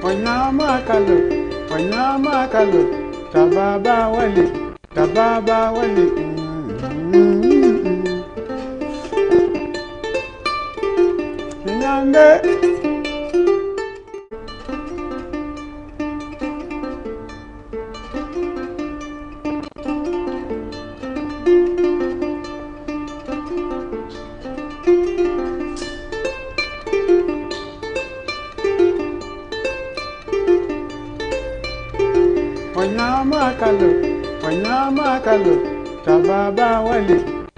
Wanyama kalu, tababa wali, nyande. Wanyama kalu,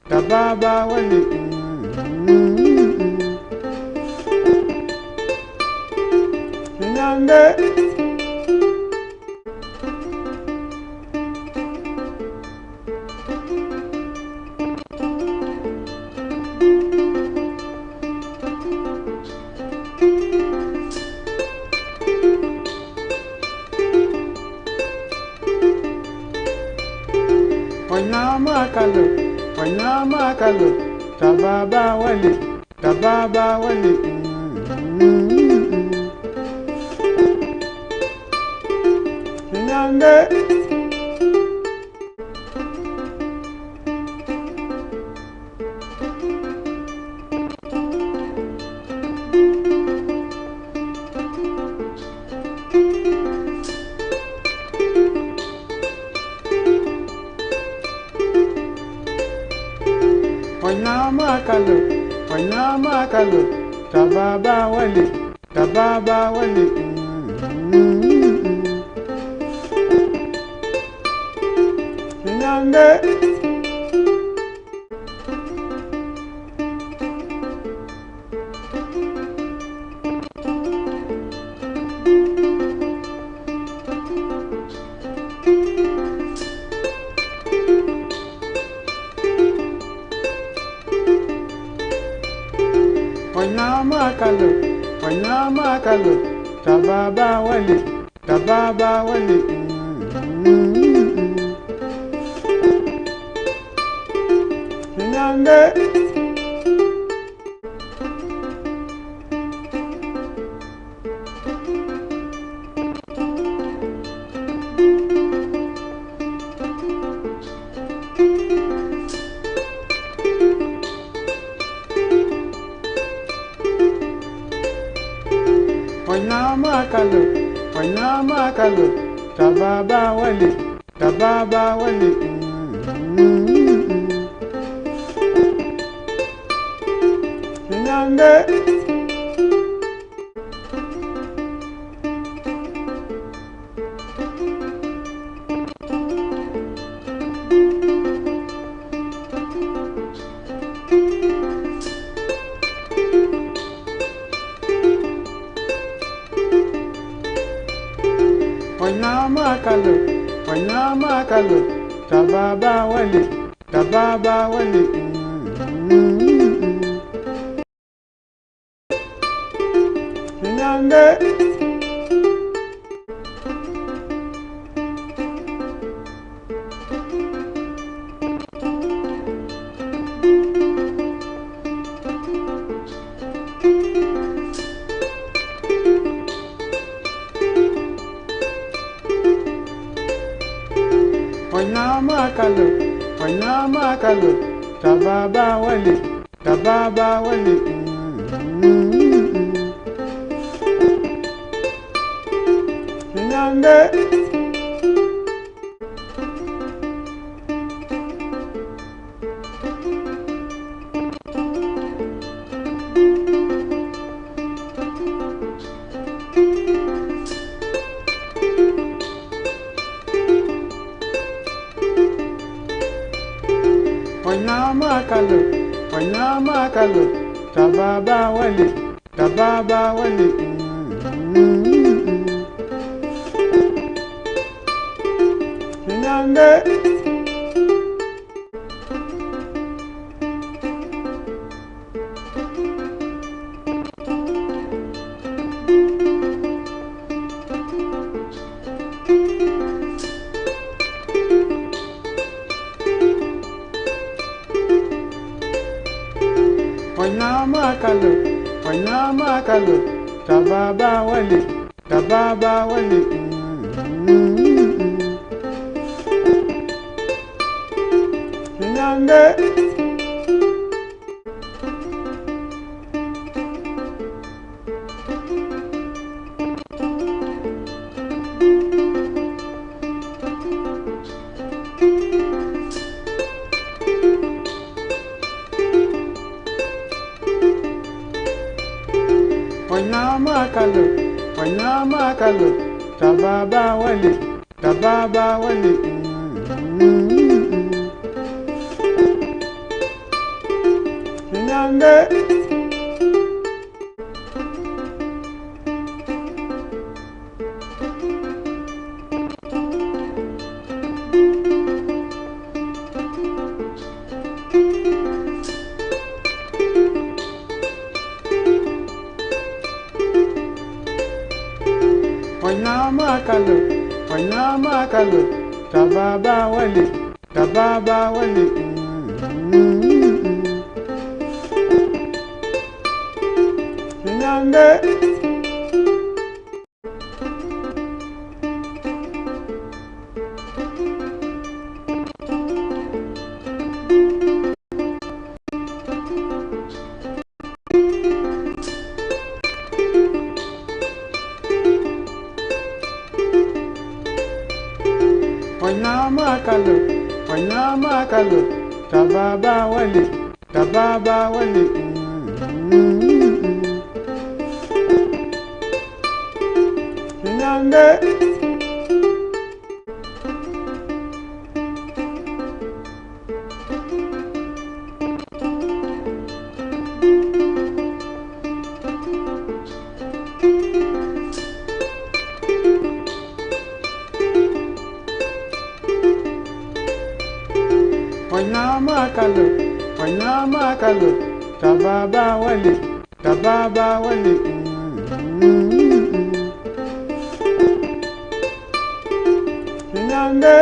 tababa wali, nyande. Wanyama kalu, tababa wali, nyande. Wanyama kalu, tababa wali, nyande. Wanyama kalu, tababa wali, nyande. Wanyama kalu, tababa wali, nyande. Wanyama kalu, tababa wali, nyande. Wanyama kalu, tababa wali, nyande. Wanyama kalu, tababa wali, nyande. Wanyama kalu, tababa wali, tababa wali. Nyande. Wanyama kalu, tababa wali, tababa wali. Nyande. Wanyama kalu, tababa wali, tababa wali. Nyande. Wanyama kalu, tababa wali, tababa wali. Nyande. Wanyama kalu, tababa wali, tababa wali. Nyande.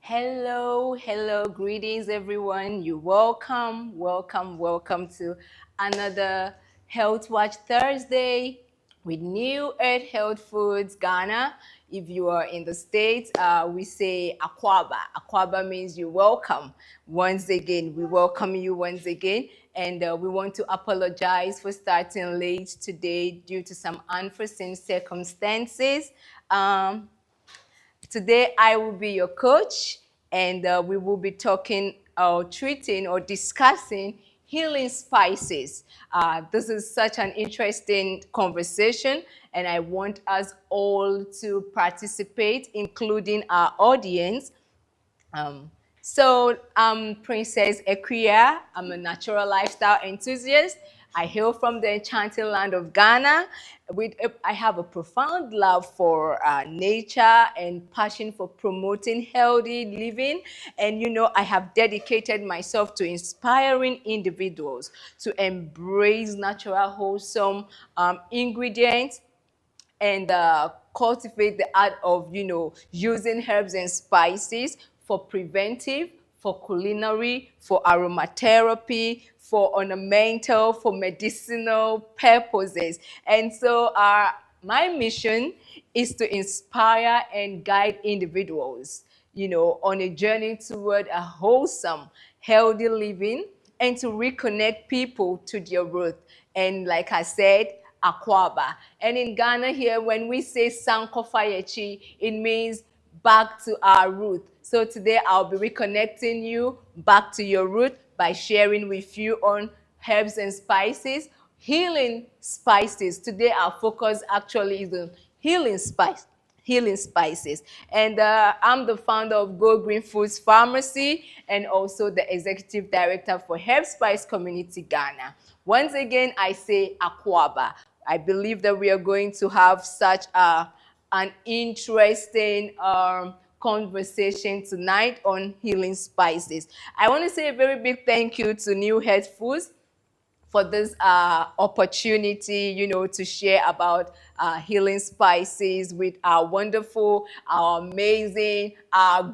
Hello, greetings everyone. You're welcome to another Health Watch Thursday with New Earth Health Foods Ghana. If you are in the States, we say Aquaba. Aquaba means you're welcome. Once again, we welcome you once again. And we want to apologize for starting late today due to some unforeseen circumstances. Um, Today, I will be your coach, and we will be talking or treating or discussing healing spices. This is such an interesting conversation, and I want us all to participate, including our audience. Um, I'm Princess Akua. I'm a natural lifestyle enthusiast. I hail from the enchanting land of Ghana. I have a profound love for nature and passion for promoting healthy living. And I have dedicated myself to inspiring individuals to embrace natural, wholesome ingredients and cultivate the art of, using herbs and spices for preventive, for culinary, for aromatherapy, for ornamental, for medicinal purposes. And so my mission is to inspire and guide individuals, on a journey toward a wholesome, healthy living and to reconnect people to their root. And like I said, Akwaba. And in Ghana here, when we say Sankofayechi, it means back to our root. So today I'll be reconnecting you back to your root by sharing with you on herbs and spices, healing spices. Today our focus actually is on healing spices. And I'm the founder of GoGreen Foods Farmacy and also the executive director for HerbSpice Community Ghana. Once again, I say Akwaba. I believe that we are going to have such an interesting conversation tonight on healing spices. I want to say a very big thank you to New Health Foods for this opportunity, to share about healing spices with our wonderful, our amazing, I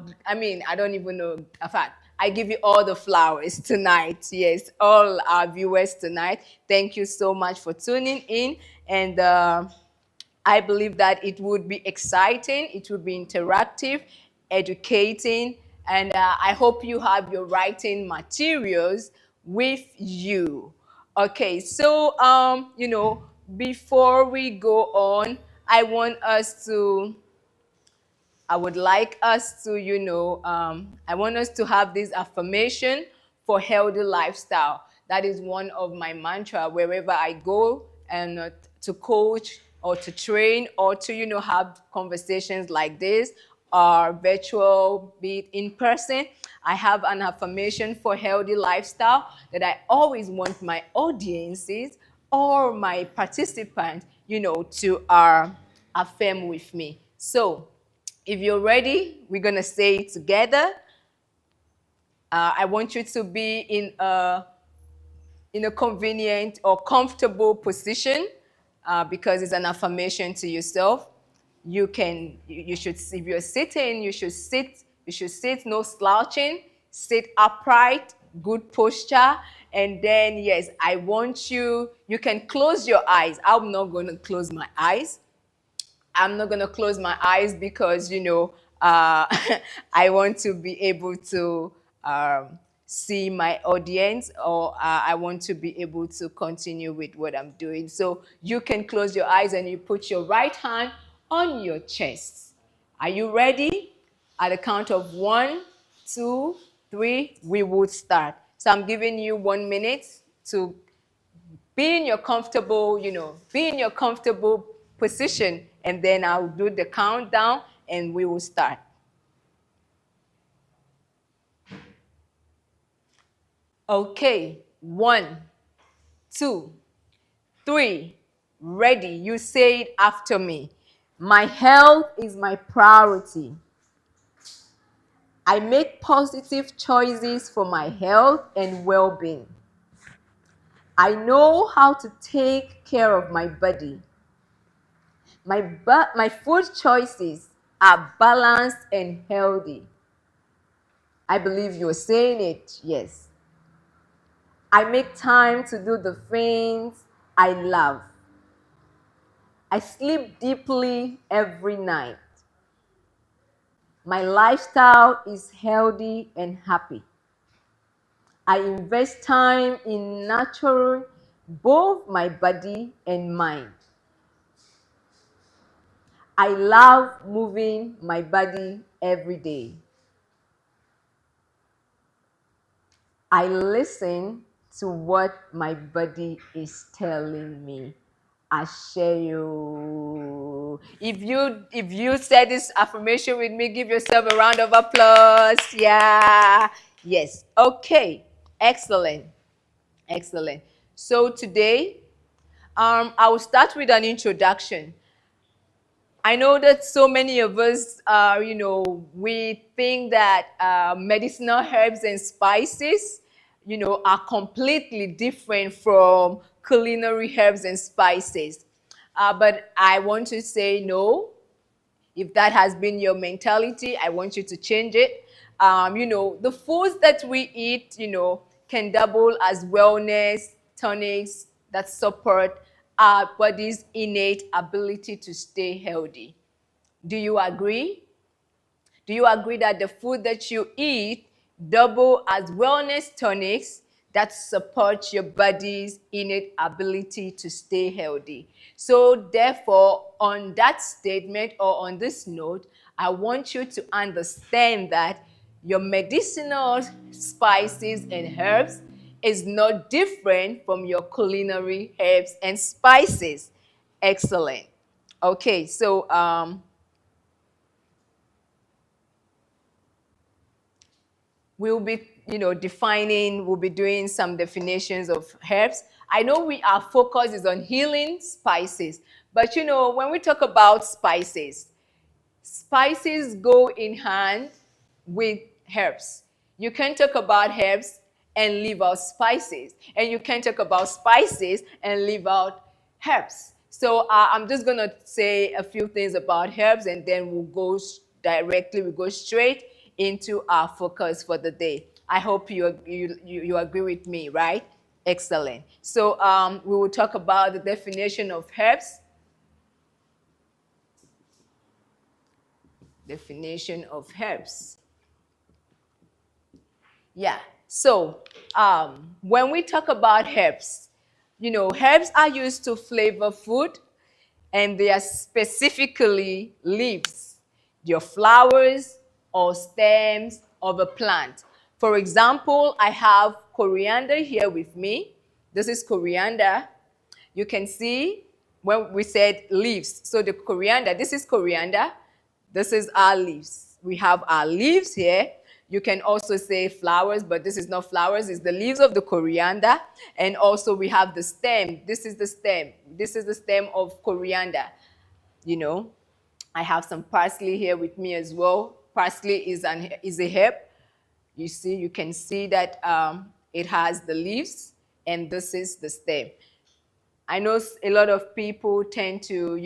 don't even know. In fact, I give you all the flowers tonight. Yes, all our viewers tonight. Thank you so much for tuning in. And I believe that it would be exciting, it would be interactive, educating, and I hope you have your writing materials with you. Okay, so before we go on, I want us to I would like us to, I want us to have this affirmation for healthy lifestyle. That is one of my mantra wherever I go and to coach or to train or to, have conversations like this or virtual, be it in person. I have an affirmation for healthy lifestyle that I always want my audiences or my participants, to affirm with me. So, if you're ready, we're going to say it together. I want you to be in a convenient or comfortable position because it's an affirmation to yourself. You should, if you're sitting, you should sit, no slouching, sit upright, good posture. And then, yes, I want you can close your eyes. I'm not going to close my eyes. I'm not going to close my eyes because, I want to be able to see my audience or I want to be able to continue with what I'm doing. So you can close your eyes and you put your right hand on your chest. Are you ready? At the count of 1, 2, 3, we would start. So I'm giving you 1 minute to be in your comfortable, be in your comfortable position, and then I'll do the countdown and we will start. Okay, 1, 2, 3, ready. You say it after me. My health is my priority. I make positive choices for my health and well-being. I know how to take care of my body. My food choices are balanced and healthy. I believe you're saying it, yes. I make time to do the things I love. I sleep deeply every night. My lifestyle is healthy and happy. I invest time in nurturing both my body and mind. I love moving my body every day. I listen to what my body is telling me. I share you. If you said this affirmation with me, give yourself a round of applause. Yeah. Yes. Okay. Excellent. Excellent. So today, I will start with an introduction. I know that so many of us, we think that medicinal herbs and spices, are completely different from culinary herbs and spices. But I want to say no. If that has been your mentality, I want you to change it. The foods that we eat, can double as wellness tonics that support our body's innate ability to stay healthy. Do you agree? Do you agree that the food that you eat double as wellness tonics that support your body's innate ability to stay healthy? So therefore, on that statement or on this note, I want you to understand that your medicinal spices and herbs is not different from your culinary herbs and spices. Excellent. Okay, so we'll be defining, we'll be doing some definitions of herbs. I know our focus is on healing spices, but when we talk about spices, spices go in hand with herbs. You can't talk about herbs and leave out spices, and you can't talk about spices and leave out herbs. So I'm just gonna say a few things about herbs, and then we'll go straight into our focus for the day. I hope you agree with me, right? Excellent. So we will talk about the definition of herbs. Definition of herbs. Yeah. So when we talk about herbs, herbs are used to flavor food, and they are specifically leaves, your flowers or stems of a plant. For example, I have coriander here with me. This is coriander. You can see when we said leaves. So the coriander, this is coriander. This is our leaves. We have our leaves here. You can also say flowers, but this is not flowers. It's the leaves of the coriander. And also we have the stem. This is the stem. This is the stem of coriander. I have some parsley here with me as well. Parsley is a herb. You can see that it has the leaves, and this is the stem. I know a lot of people tend to,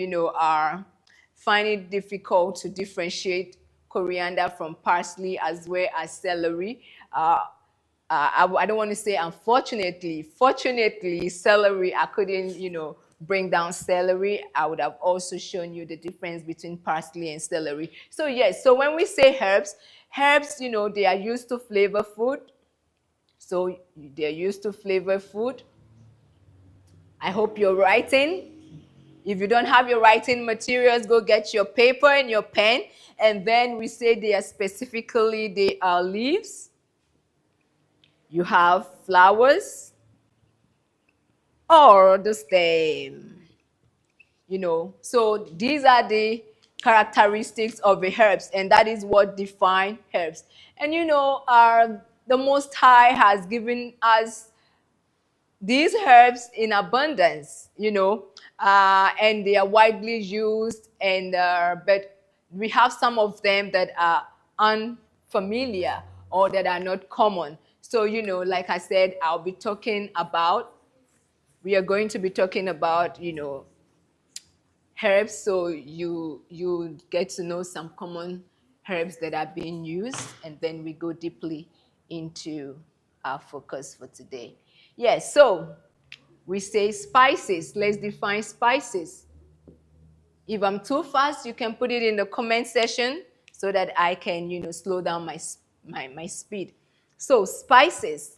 find it difficult to differentiate coriander from parsley as well as celery. I don't want to say unfortunately. Fortunately, celery, I couldn't, bring down celery. I would have also shown you the difference between parsley and celery. So yes, so when we say herbs, they are used to flavor food. So they're used to flavor food. I hope you're writing. If you don't have your writing materials, go get your paper and your pen. And then we say they are leaves. You have flowers or the stem. So these are the characteristics of the herbs, and that is what define herbs. And the Most High has given us these herbs in abundance, and they are widely used, but we have some of them that are unfamiliar or that are not common. So, like I said, we are going to be talking about, herbs, so you get to know some common herbs that are being used, and then we go deeply into our focus for today. Yes, so we say spices. Let's define spices. If I'm too fast, you can put it in the comment section so that I can, slow down my speed. So spices.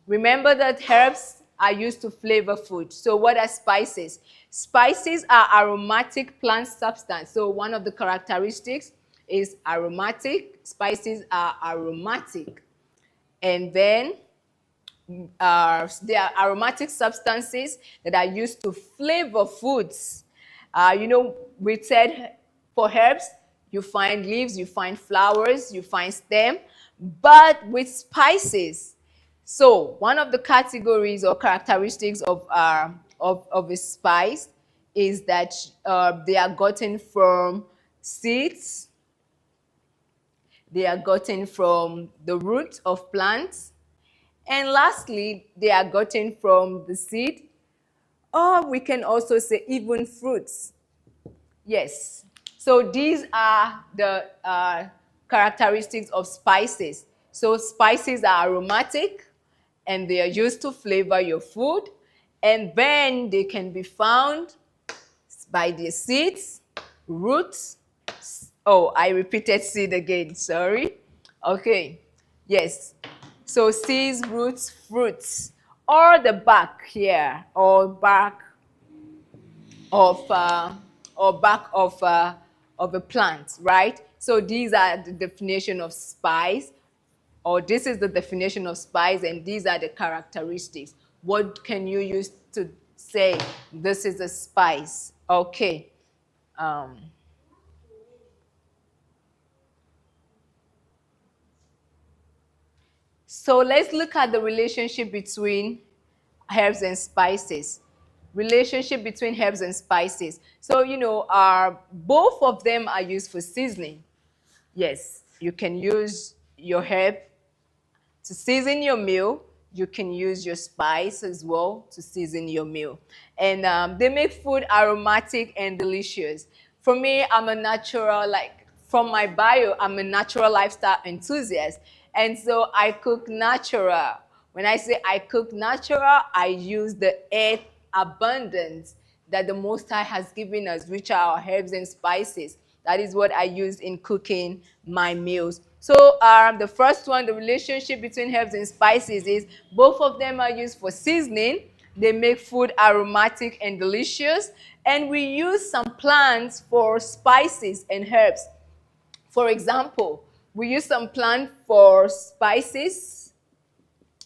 Remember that herbs are used to flavor food. So what are spices? Spices are aromatic plant substance. So one of the characteristics is aromatic. Spices are aromatic. And then they are aromatic substances that are used to flavor foods. We said for herbs, you find leaves, you find flowers, you find stem, but with spices. So one of the categories or characteristics of a spice is that they are gotten from seeds, they are gotten from the roots of plants, and lastly, they are gotten from the seed, or we can also say even fruits. Yes. So these are the characteristics of spices. So spices are aromatic and they are used to flavor your food. And then they can be found by their seeds, roots. Oh, I repeated seed again, sorry. Okay, yes. So seeds, roots, fruits, or the bark here, or bark of of a plant, right? So these are the definition of spice, or this is the definition of spice, and these are the characteristics. What can you use to say this is a spice? Okay. Um, so let's look at the relationship between herbs and spices. Relationship between herbs and spices. So, both of them are used for seasoning. Yes, you can use your herb to season your meal. You can use your spice as well to season your meal. And they make food aromatic and delicious. For me, I'm a natural, like from my bio, I'm a natural lifestyle enthusiast. And so I cook natural. When I say I cook natural, I use the earth abundance that the Most High has given us, which are our herbs and spices. That is what I use in cooking my meals. So the first one, the relationship between herbs and spices, is both of them are used for seasoning. They make food aromatic and delicious. And we use some plants for spices and herbs. For example, we use some plant for spices,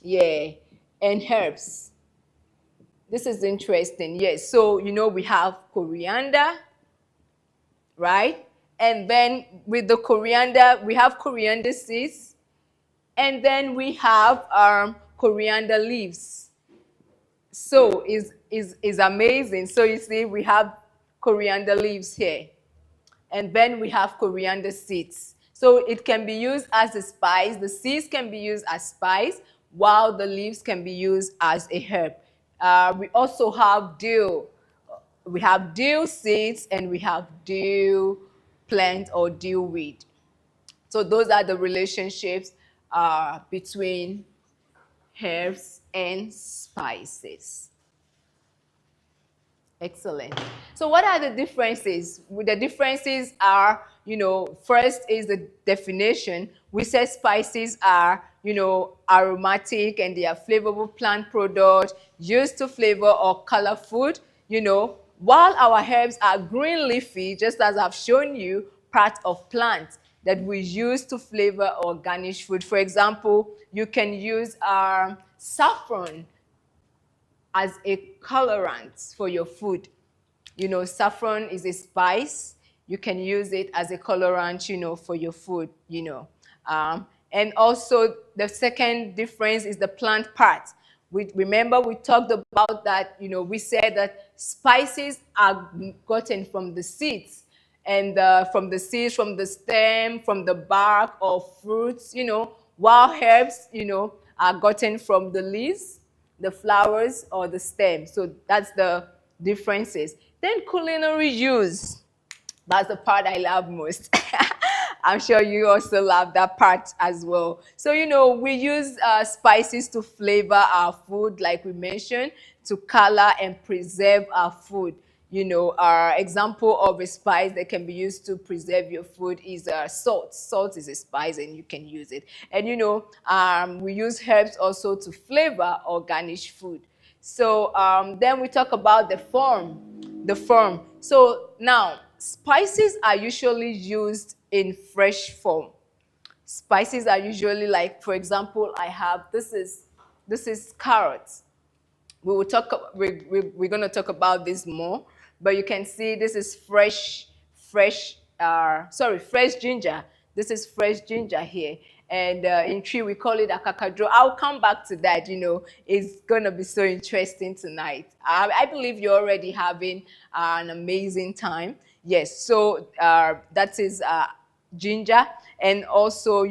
yeah, and herbs. This is interesting, yes. So, we have coriander, right? And then with the coriander, we have coriander seeds. And then we have coriander leaves. So is amazing. So you see, we have coriander leaves here. And then we have coriander seeds. So it can be used as a spice. The seeds can be used as spice, while the leaves can be used as a herb. We also have dill. We have dill seeds and we have dill plant or dill weed. So those are the relationships between herbs and spices. Excellent. So what are the differences? The differences are, first is the definition. We said spices are, aromatic and they are flavorful plant products used to flavor or color food, while our herbs are green leafy, just as I've shown you, part of plants that we use to flavor or garnish food. For example, you can use saffron as a colorant for your food. Saffron is a spice. You can use it as a colorant, for your food, And also the second difference is the plant part. Remember we talked about that, we said that spices are gotten from the seeds and from the seeds, from the stem, from the bark or fruits, while herbs, are gotten from the leaves, the flowers, or the stem. So that's the differences. Then culinary use. That's the part I love most. I'm sure you also love that part as well. So, we use spices to flavor our food, like we mentioned, to color and preserve our food. Our example of a spice that can be used to preserve your food is salt. Salt is a spice and you can use it. And, we use herbs also to flavor or garnish food. So then we talk about the form. The form. So now, spices are usually used in fresh form. Spices are usually like, for example, this is carrots. We're going to talk about this more, but you can see this is fresh ginger. This is fresh ginger here, and in tree we call it akakadro. I'll come back to that. It's going to be so interesting tonight. I believe you're already having an amazing time. Yes, so that is ginger. And also,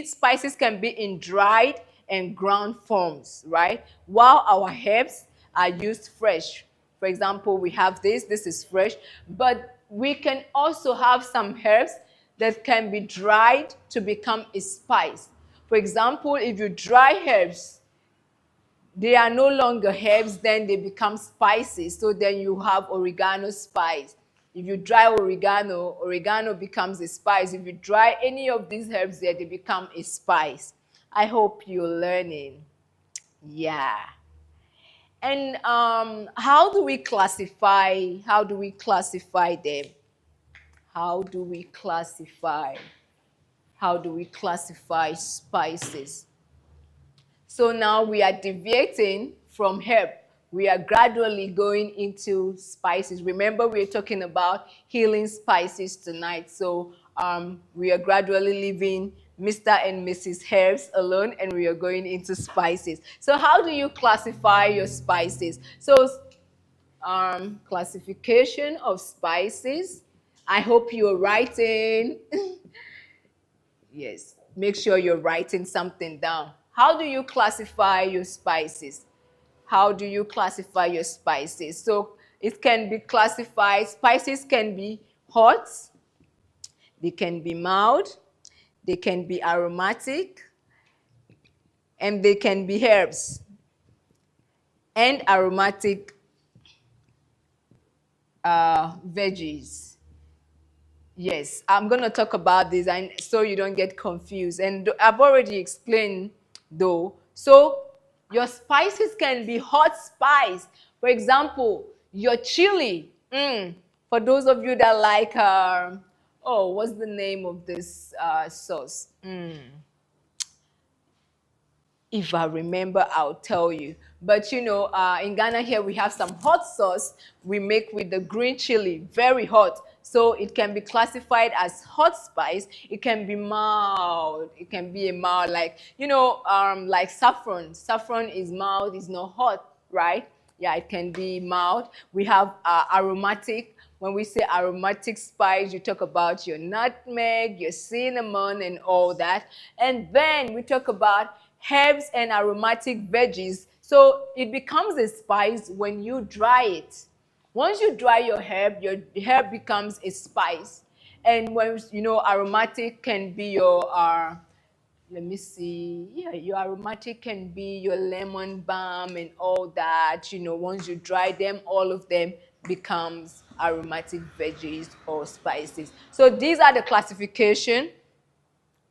spices can be in dried and ground forms, right? While our herbs are used fresh. For example, we have this is fresh, but we can also have some herbs that can be dried to become a spice. For example, if you dry herbs, they are no longer herbs, then they become spices. So then you have oregano spice. If you dry oregano becomes a spice. If you dry any of these herbs there, they become a spice. I hope you're learning. Yeah. And how do we classify? How do we classify them? How do we classify? How do we classify spices? So now we are deviating from herb. We are gradually going into spices. Remember, we're talking about healing spices tonight. So we are gradually leaving Mr. and Mrs. Herbs alone, and we are going into spices. So how do you classify your spices? So classification of spices. I hope you're writing. Yes, make sure you're writing something down. How do you classify your spices? How do you classify your spices? So it can be classified, spices can be hot, they can be mild, they can be aromatic, and they can be herbs and aromatic veggies. Yes, I'm going to talk about this so you don't get confused. And I've already explained though. So your spices can be hot spice. For example, your chili. For those of you that like, what's the name of this sauce? If I remember, I'll tell you. But in Ghana here, we have some hot sauce we make with the green chili, very hot. So it can be classified as hot spice. It can be mild. It can be a mild, like saffron. Saffron is mild, it's not hot, right? Yeah, it can be mild. We have aromatic. When we say aromatic spice, you talk about your nutmeg, your cinnamon, and all that. And then we talk about herbs and aromatic veggies. So it becomes a spice when you dry it. Once you dry your herb becomes a spice. And when, aromatic can be your, let me see, yeah, your aromatic can be your lemon balm and all that. Once you dry them, all of them becomes aromatic veggies or spices. So these are the classification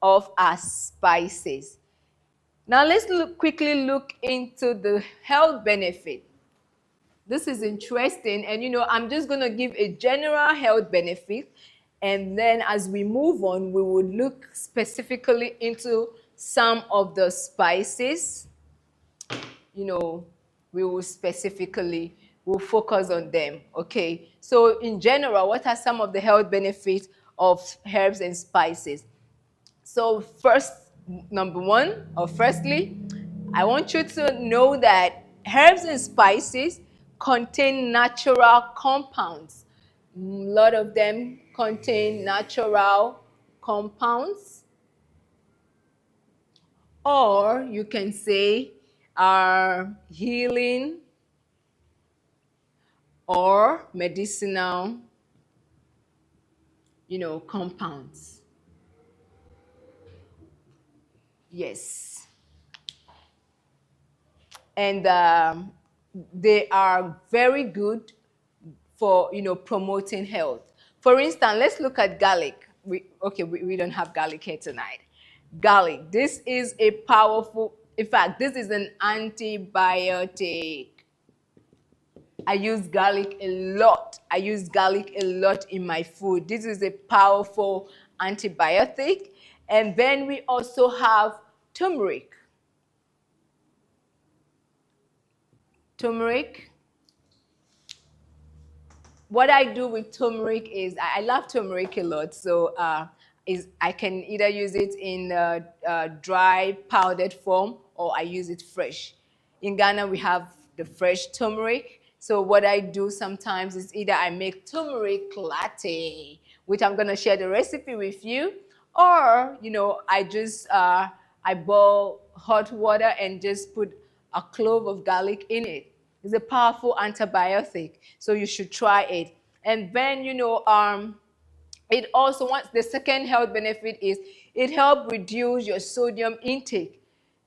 of our spices. Now let's quickly look into the health benefit. This is interesting, and I'm just going to give a general health benefit, and then as we move on, we will look specifically into some of the spices. We will we'll focus on them. Okay, so in general, what are some of the health benefits of herbs and spices? So firstly, I want you to know that herbs and spices contain natural compounds. A lot of them contain natural compounds, or you can say are healing or medicinal compounds. Yes. And they are very good for promoting health. For instance, let's look at garlic. We don't have garlic here tonight. Garlic. This is a powerful, in fact, this is an antibiotic. I use garlic a lot. I use garlic a lot in my food. This is a powerful antibiotic. And then we also have turmeric. Turmeric. What I do with turmeric is I love turmeric a lot. So I can either use it in dry powdered form or I use it fresh. In Ghana, we have the fresh turmeric. So what I do sometimes is either I make turmeric latte, which I'm going to share the recipe with you, or, I just, I boil hot water and just put a clove of garlic in it. It's a powerful antibiotic, so you should try it. And then, it also, the second health benefit is it helps reduce your sodium intake.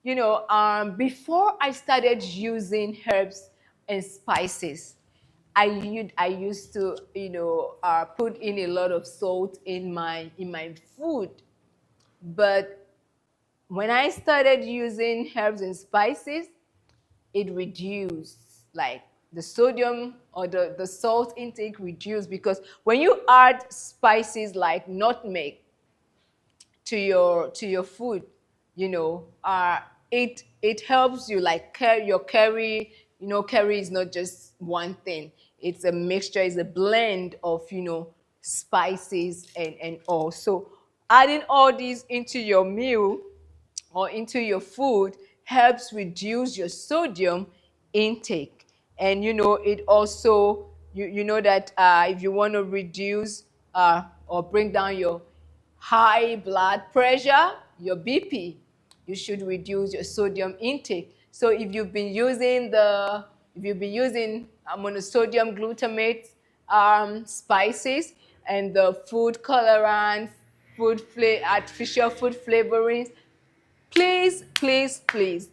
Before I started using herbs and spices, I used to, put in a lot of salt in my food. But when I started using herbs and spices, it reduced, like the sodium or the salt intake reduced, because when you add spices like nutmeg to your food, it helps you, like your curry. Curry is not just one thing. It's a mixture, it's a blend of spices and all. So adding all these into your meal or into your food helps reduce your sodium intake. And it also, you know that if you want to reduce or bring down your high blood pressure, your BP, you should reduce your sodium intake. So if you've been using monosodium glutamate spices and the food colorant, artificial food flavorings, please, please, please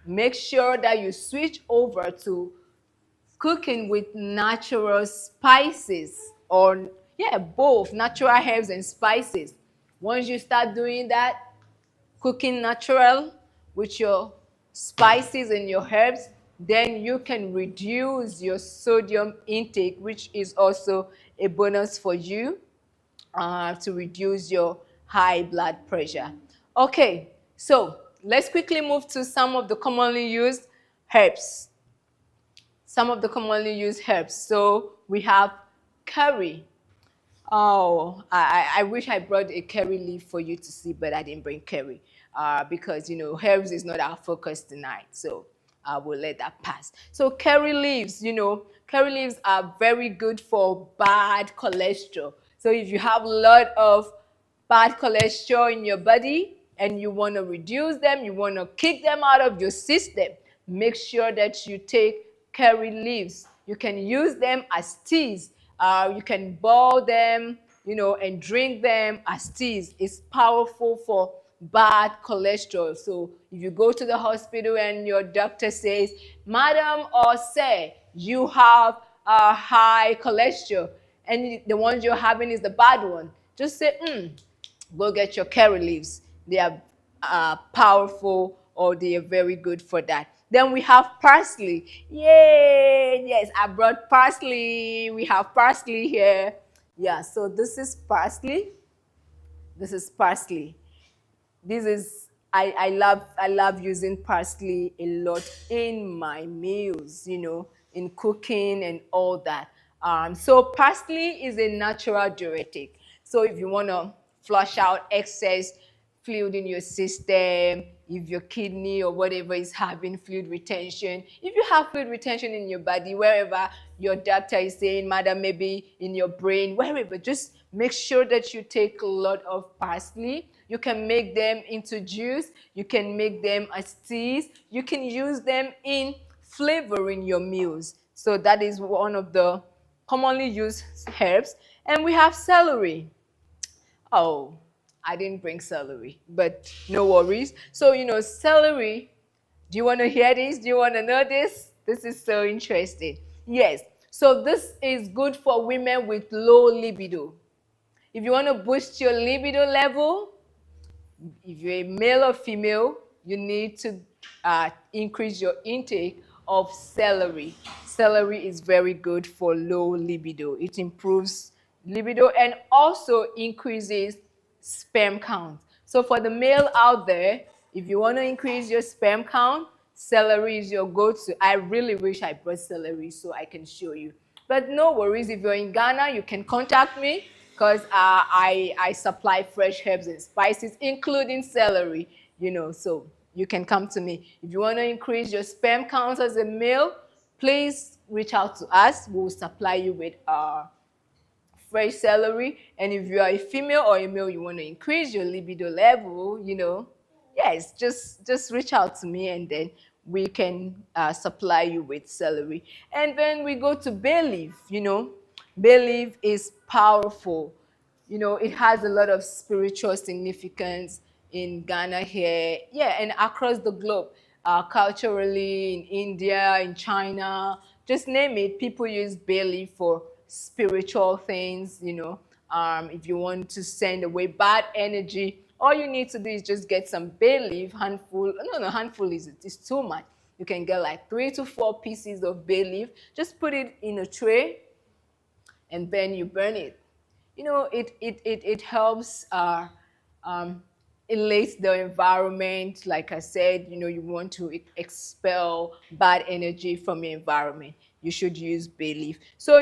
make sure that you switch over to cooking with natural spices, or both natural herbs and spices. Once you start doing that, cooking natural with your spices and your herbs, then you can reduce your sodium intake, which is also a bonus for you to reduce your high blood pressure. Okay, so let's quickly move to some of the commonly used herbs. Some of the commonly used herbs. So we have curry. Oh, I wish I brought a curry leaf for you to see, but I didn't bring curry because, herbs is not our focus tonight. So I will let that pass. So curry leaves, curry leaves are very good for bad cholesterol. So if you have a lot of bad cholesterol in your body and you want to reduce them, you want to kick them out of your system, make sure that you take curry leaves. You can use them as teas. You can boil them, and drink them as teas. It's powerful for bad cholesterol. So if you go to the hospital and your doctor says, "Madam or sir, you have a high cholesterol," and the ones you're having is the bad one, just say, go get your curry leaves. They are powerful, or they are very good for that. Then we have parsley. Yay! Yes, I brought parsley. We have parsley here. Yeah, so this is parsley. This is parsley. This is, I love using parsley a lot in my meals, in cooking and all that. So parsley is a natural diuretic. So if you want to flush out excess fluid in your system, if your kidney or whatever is having fluid retention, if you have fluid retention in your body, wherever your doctor is saying, madam, maybe in your brain, wherever, just make sure that you take a lot of parsley. You can make them into juice. You can make them as teas. You can use them in flavoring your meals. So that is one of the commonly used herbs. And we have celery. Oh, I didn't bring celery, but no worries. So, celery, do you want to hear this? Do you want to know this? This is so interesting. Yes. So, this is good for women with low libido. If you want to boost your libido level, if you're a male or female, you need to increase your intake of celery. Celery is very good for low libido. It improves libido and also increases sperm count. So for the male out there, if you want to increase your sperm count, celery is your go-to. I really wish I brought celery so I can show you. But no worries, if you're in Ghana, you can contact me because I supply fresh herbs and spices, including celery, so you can come to me. If you want to increase your sperm count as a male, please reach out to us. We'll supply you with fresh celery. And if you are a female or a male, you want to increase your libido level, yes, just reach out to me and then we can supply you with celery. And then we go to bay leaf. Bay leaf is powerful. It has a lot of spiritual significance in Ghana here, yeah, and across the globe. Culturally, in India, in China, just name it, people use bay leaf for spiritual things. If you want to send away bad energy, all you need to do is just get some bay leaf, handful. No, handful is too much. You can get like 3 to 4 pieces of bay leaf. Just put it in a tray and then you burn it. It helps elate the environment. Like I said, you want to expel bad energy from your environment. You should use bay leaf. So,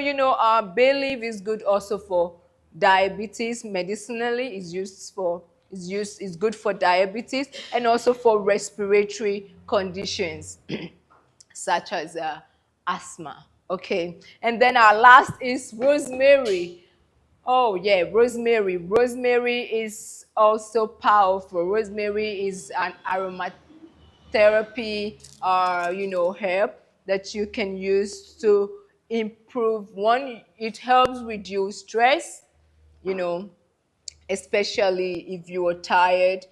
bay leaf is good also for diabetes. Medicinally, is good for diabetes and also for respiratory conditions such as asthma. Okay, and then our last is rosemary. Oh yeah, rosemary. Rosemary is also powerful. Rosemary is an aromatherapy, herb that you can use to improve. One, it helps reduce stress. You know, especially if you are tired,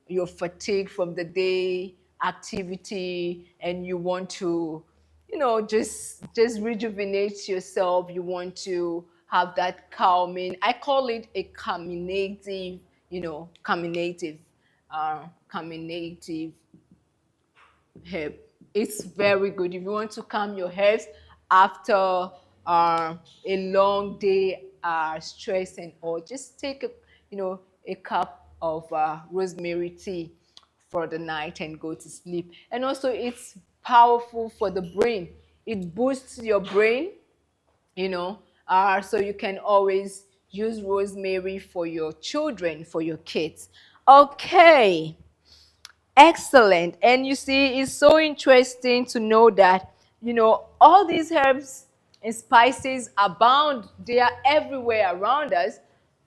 you're fatigued from the day activity, and you want to, just rejuvenate yourself. You want to have that calming. I call it a carminative, carminative herb. It's very good if you want to calm your herbs after a long day, stress and all. Just take a cup of rosemary tea for the night and go to sleep. And also, it's powerful for the brain. It boosts your brain. So you can always use rosemary for your children, for your kids. Okay. Excellent. And you see, it's so interesting to know that, all these herbs and spices abound. They are everywhere around us,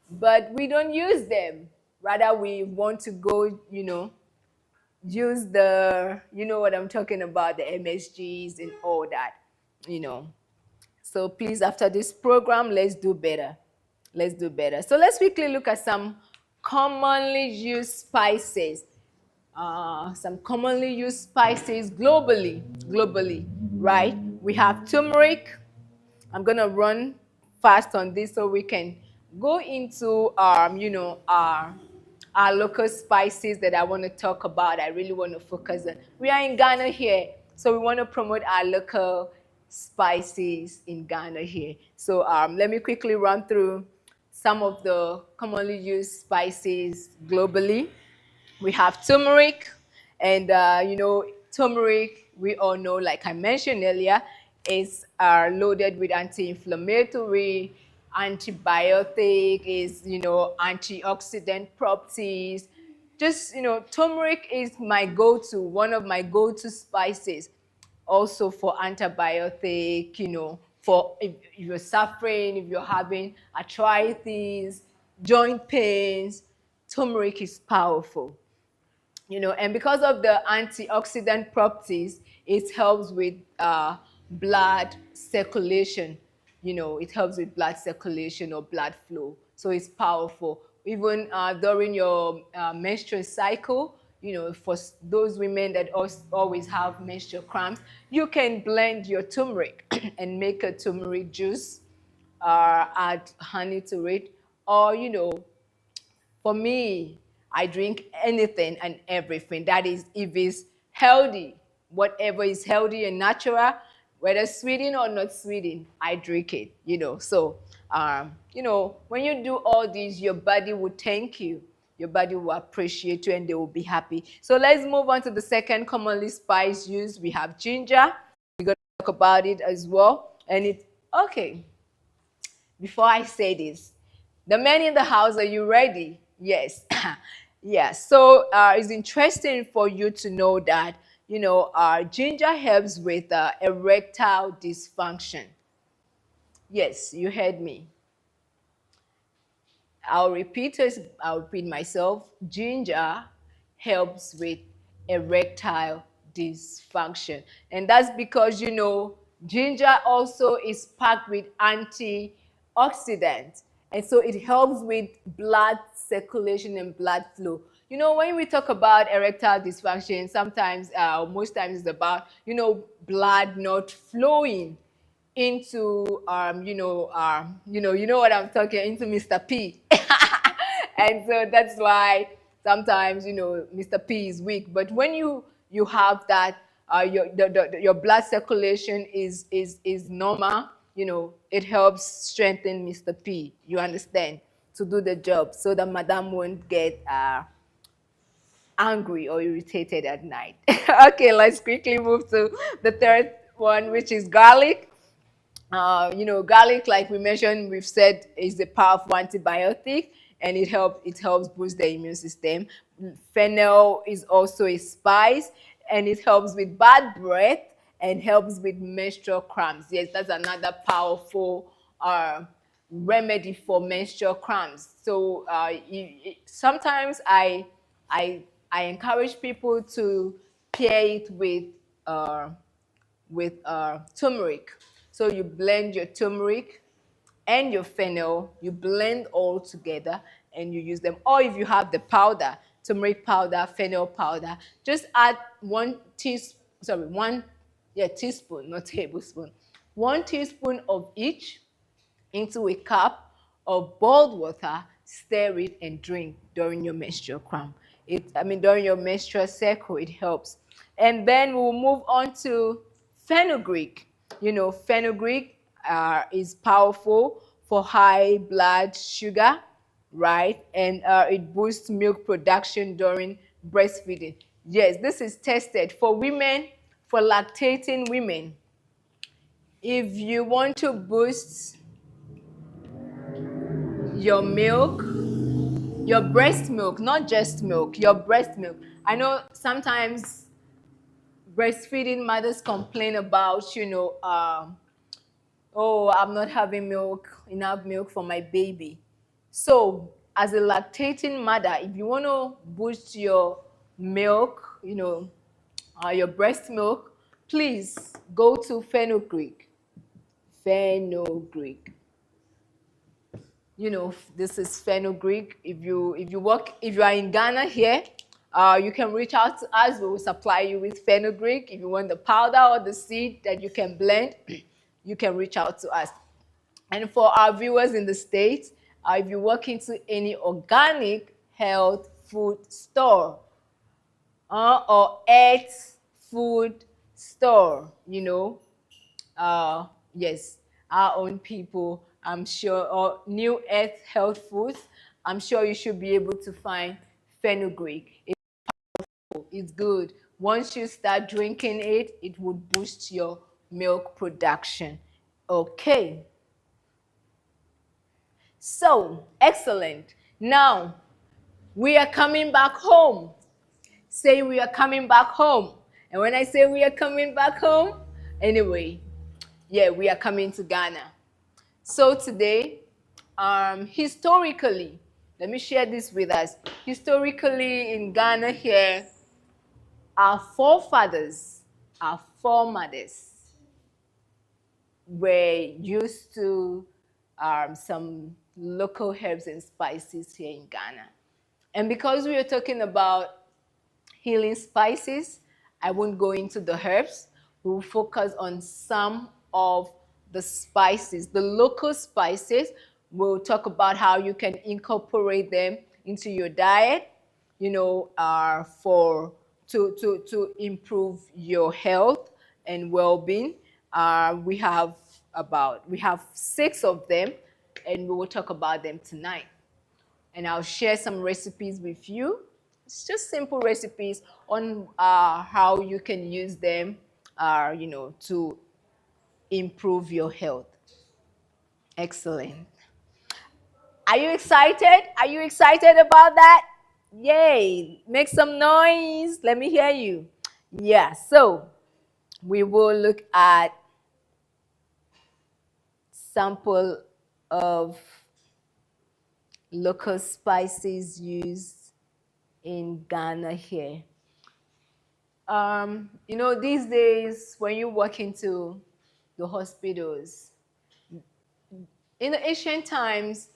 but we don't use them. Rather, we want to go, use you know what I'm talking about, the MSGs and all that, you know. So please, after this program, let's do better. Let's do better. So let's quickly look at some commonly used spices. Some commonly used spices globally, right? We have turmeric. I'm gonna run fast on this so we can go into our local spices that I want to talk about. I really want to focus on. We are in Ghana here, so we want to promote our local spices in Ghana here. So let me quickly run through some of the commonly used spices globally. We have turmeric, and turmeric, we all know, like I mentioned earlier, is loaded with anti-inflammatory, antibiotic, is antioxidant properties. Just turmeric is my go-to, one of my go-to spices. Also for antibiotic, for if you're suffering, if you're having arthritis, joint pains, turmeric is powerful. And because of the antioxidant properties, it helps with blood circulation. It helps with blood circulation or blood flow. So it's powerful. even during your menstrual cycle, for those women that always have menstrual cramps, you can blend your turmeric and make a turmeric juice, add honey to it, or for me, I drink anything and everything. That is, if it's healthy, whatever is healthy and natural, whether sweetened or not sweetened, I drink it. So, when you do all these, your body will thank you. Your body will appreciate you and they will be happy. So let's move on to the second commonly spice used. We have ginger. We're going to talk about it as well. And okay, before I say this, the men in the house, are you ready? Yes. Yes. So it's interesting for you to know that, ginger helps with erectile dysfunction. Yes, you heard me. I'll repeat myself. Ginger helps with erectile dysfunction. And that's because, ginger also is packed with antioxidants. And so it helps with blood circulation and blood flow. When we talk about erectile dysfunction, sometimes, most times it's about, blood not flowing into you know what I'm talking, into Mr. P. And so that's why sometimes Mr. P is weak. But when you have that, your blood circulation is normal, it helps strengthen Mr. P, you understand, to do the job, so that madam won't get angry or irritated at night. Okay, let's quickly move to the third one, which is garlic. Garlic, like we mentioned, we've said, is a powerful antibiotic, and it helps boost the immune system. Fennel is also a spice, and it helps with bad breath and helps with menstrual cramps. Yes, that's another powerful remedy for menstrual cramps. So sometimes I I encourage people to pair it uh, with turmeric. So you blend your turmeric and your fennel, you blend all together and you use them. Or if you have the powder, turmeric powder, fennel powder, just add teaspoon, not tablespoon, 1 teaspoon of each into a cup of boiled water, stir it and drink during your menstrual cramp. During your menstrual cycle, it helps. And then we'll move on to fenugreek. Fenugreek is powerful for high blood sugar, right? And it boosts milk production during breastfeeding. Yes, this is tested for women, for lactating women. If you want to boost your milk, your breast milk, not just milk, your breast milk. I know sometimes breastfeeding mothers complain about, oh, I'm not having enough milk for my baby. So, as a lactating mother, if you want to boost your milk, your breast milk, please go to fenugreek. Fenugreek. This is fenugreek. If you are in Ghana here, you can reach out to us. We will supply you with fenugreek. If you want the powder or the seed that you can blend, you can reach out to us. And for our viewers in the States, if you walk into any organic health food store or earth food store, yes, our own people, I'm sure, or New Earth Health Foods, I'm sure you should be able to find fenugreek. It's good. Once you start drinking it, it would boost your milk production. Okay. So, excellent. Now, we are coming back home. Say we are coming back home. And when I say we are coming back home, anyway, yeah, we are coming to Ghana. So today, historically, let me share this with us. Historically in Ghana here, our forefathers, our foremothers were used to some local herbs and spices here in Ghana. And because we are talking about healing spices, I won't go into the herbs. We will focus on some of the spices, the local spices. We'll talk about how you can incorporate them into your diet, you know, for to improve your health and well-being. We have 6 of them, and we will talk about them tonight. And I'll share some recipes with you. It's just simple recipes on how you can use them, you know, to improve your health. Excellent. Are you excited? Are you excited about that? Yay! Make some noise. Let me hear you. Yeah, so we will look at sample of local spices used in Ghana here. You know, these days when you walk into the hospitals, in the ancient times,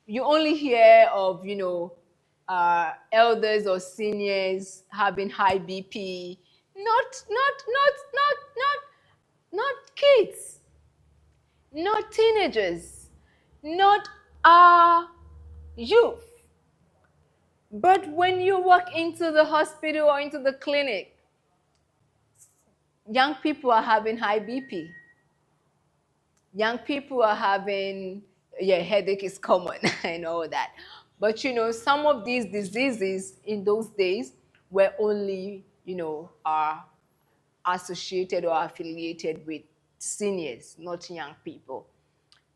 you only hear of, you know, elders or seniors having high BP, not kids, not teenagers, not youth. But when you walk into the hospital or into the clinic, young people are having high BP. Young people are having, yeah, headache is common and all that. But you know, some of these diseases in those days were only, you know, are associated or affiliated with seniors, not young people.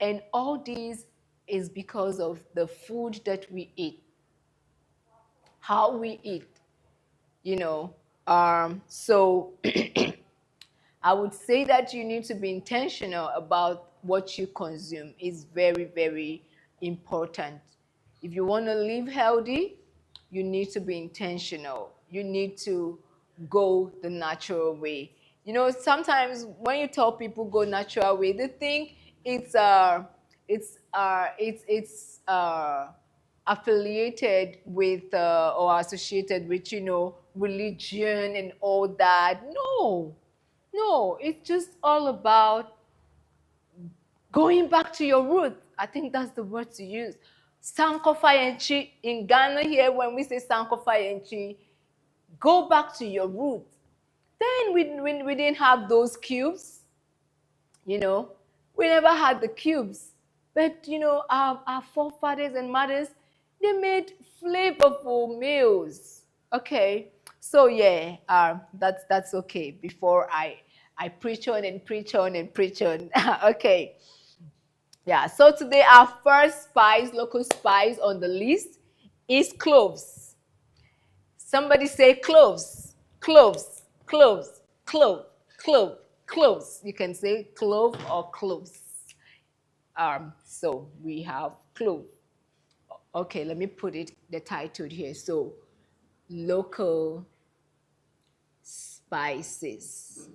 And all these is because of the food that we eat, how we eat, you know. So I would say that you need to be intentional about what you consume. Is very, very important. If you want to live healthy, you need to be intentional. You need to go the natural way. You know, sometimes when you tell people go natural way, they think it's affiliated with or associated with, you know, religion and all that. No, it's just all about going back to your roots. I think that's the word to use. Sankofa in Ghana here, when we say Sankofa, go back to your roots. Then we didn't have those cubes, you know. We never had the cubes. But, you know, our forefathers and mothers, they made flavorful meals. Okay. So yeah, that's okay. Before I preach on and preach on and preach on. Okay. Yeah. So today our first spice, local spice on the list is cloves. Somebody say cloves, cloves, cloves, clove, clove, cloves. You can say clove or cloves. So we have clove. Okay, let me put it the title here. So local spices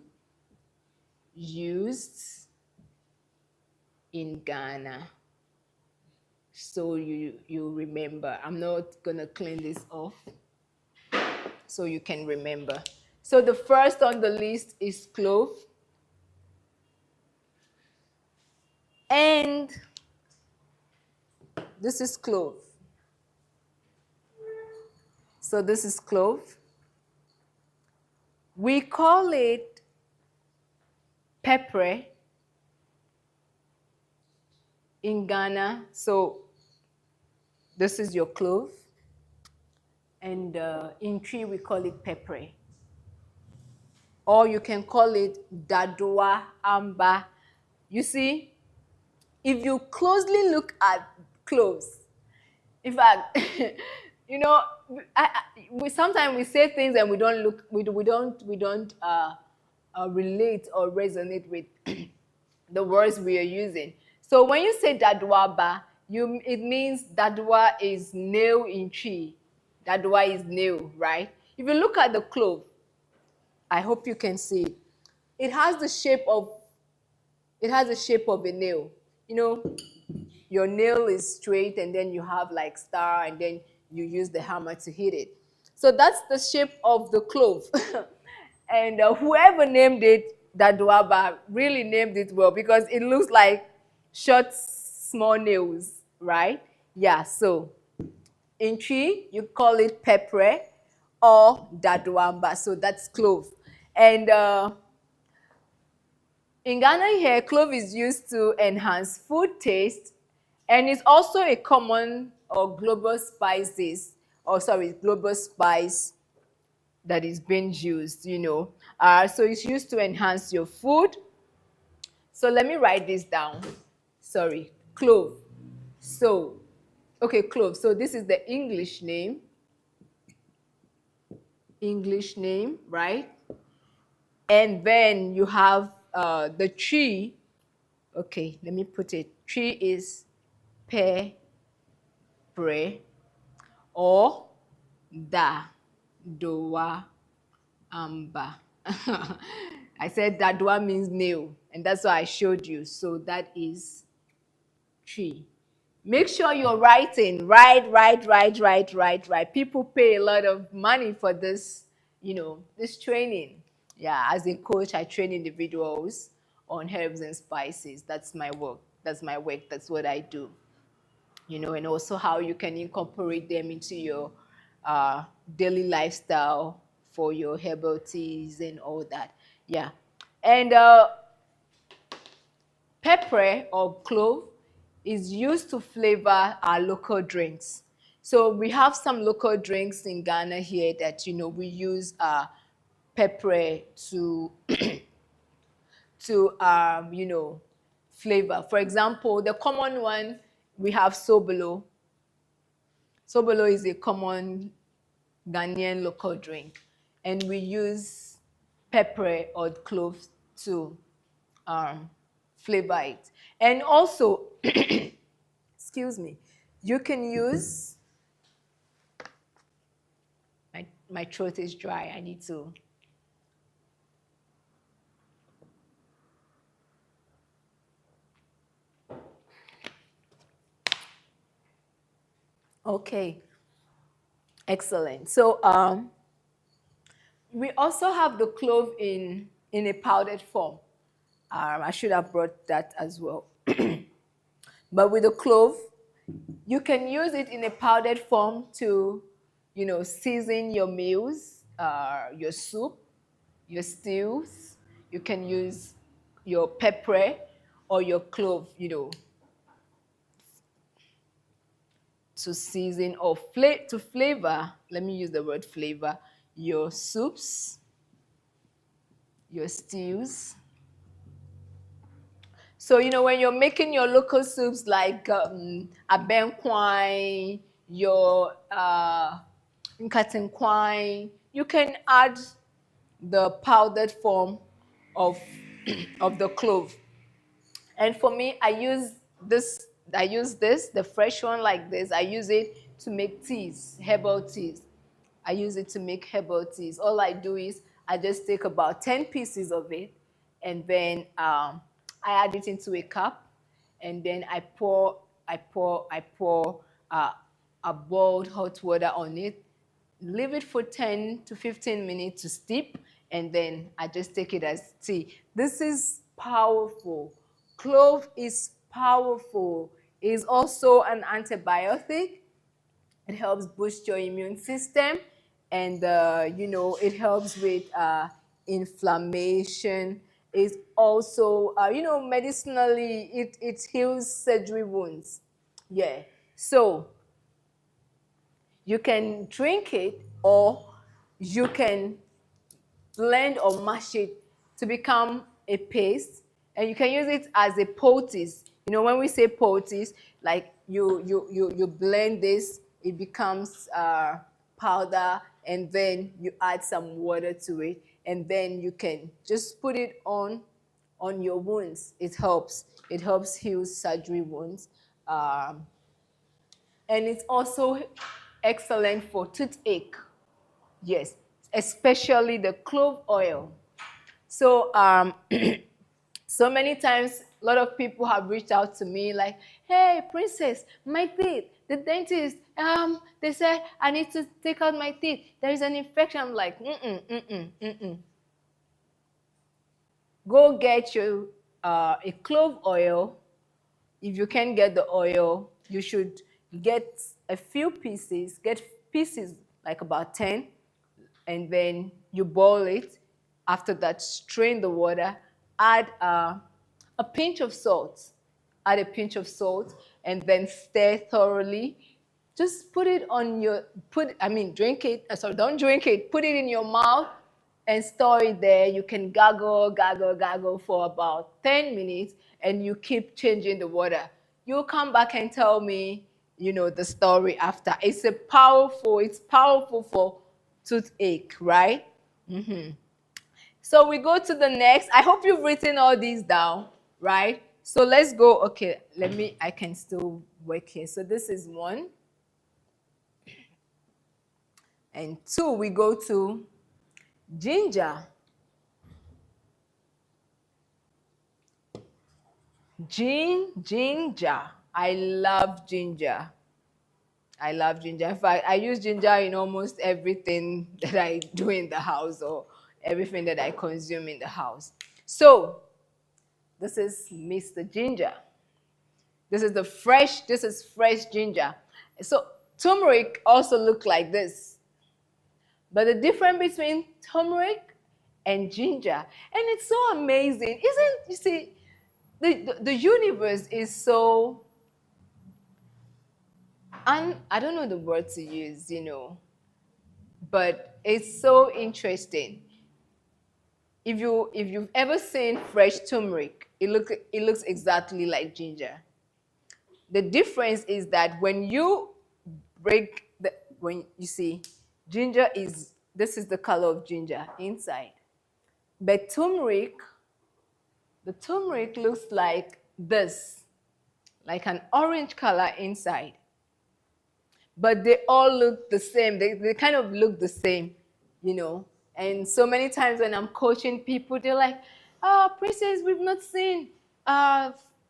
used in Ghana. So you remember. I'm not gonna clean this off so you can remember. So the first on the list is clove. And this is clove. So this is clove. We call it pepper in Ghana. So this is your clove. And in Tree, we call it pepper. Or you can call it dadua amba. You see, if you closely look at cloves, in fact, you know, sometimes we say things and we don't look, we don't relate or resonate with the words we are using. So when you say dadwaba, it means dadwa is nail in tree. Dadwa is nail, right? If you look at the clove, I hope you can see it. It has the shape of a nail. You know, your nail is straight and then you have like star and then you use the hammer to hit it. So that's the shape of the clove. And whoever named it Dadwaba really named it well because it looks like short, small nails, right? Yeah, so in Chi, you call it pepper or Dadwamba, so that's clove. And in Ghana here, clove is used to enhance food taste and it's also a common or global spices, or sorry, global spice that is being used, you know. So it's used to enhance your food. So let me write this down. Sorry, clove. So, okay, clove. So this is the English name, right? And then you have the tree. Okay, let me put it. Tree is pe, pre, or da, doa, amba. I said dadwa means nail, and that's why I showed you. So that is tree. Make sure you're writing. Write. People pay a lot of money for this, you know, this training. Yeah, as a coach, I train individuals on herbs and spices. That's my work. That's my work. That's what I do. You know, and also how you can incorporate them into your uh, daily lifestyle for your herbal teas and all that. Yeah. And pepper or clove is used to flavor our local drinks. So we have some local drinks in Ghana here that, you know, we use pepper to, you know, flavor. For example, the common one, we have sobolo. Sobolo is a common Ghanaian local drink. And we use pepper or cloves to flavor it. And also, excuse me, you can use, my throat is dry, I need to. Okay, excellent. So we also have the clove in a powdered form. I should have brought that as well. But with the clove, you can use it in a powdered form to, you know, season your meals, your soup, your stews. You can use your pepper or your clove, you know, to season or to flavor. Let me use the word flavor your soups, your stews. So, you know, when you're making your local soups like abenkwai, your nkatinkwai, you can add the powdered form of, of the clove. And for me, I use this, the fresh one like this. I use it to make teas, herbal teas. I use it to make herbal teas. All I do is I just take about 10 pieces of it and then I add it into a cup and then I pour a boiled hot water on it, leave it for 10 to 15 minutes to steep, and then I just take it as tea. This is powerful. Clove is powerful. It is also an antibiotic. It helps boost your immune system, and you know, it helps with inflammation. It's also, you know, medicinally, it heals surgery wounds. Yeah. So you can drink it or you can blend or mash it to become a paste, and you can use it as a poultice. You know, when we say poultice, like you blend this, it becomes powder, and then you add some water to it, and then you can just put it on your wounds. It helps heal surgery wounds. And it's also excellent for toothache. Yes, especially the clove oil. So so many times A lot of people have reached out to me like, hey, princess, my teeth, the dentist, they said I need to take out my teeth. There is an infection. I'm like, Go get you a clove oil. If you can get the oil, you should get a few pieces, get pieces like about 10, and then you boil it. After that, strain the water, add a pinch of salt, add a pinch of salt, and then stir thoroughly. Just put it on your, drink it, sorry, don't drink it, put it in your mouth and store it there. You can gargle, gargle, gargle for about 10 minutes, and you keep changing the water. You'll come back and tell me, the story after. It's powerful for toothache, right? So we go to the next. I hope you've written all these down, right? So let's go. Okay, I can still work here. So this is 1. And 2, we go to ginger. Ginger. I love ginger. I love ginger. In fact, I use ginger in almost everything that I do in the house or everything that I consume in the house. So this is Mr. Ginger. This is fresh ginger. So turmeric also look like this. But the difference between turmeric and ginger, and it's so amazing, you see, the universe is so, I don't know the word to use, but it's so interesting. If you've ever seen fresh turmeric, it looks exactly like ginger. The difference is that when you when you see ginger this is the color of ginger inside, but the turmeric looks like this, like an orange color inside. But they all look the same. They kind of look the same, And so many times when I'm coaching people, they're like, princess, we've not seen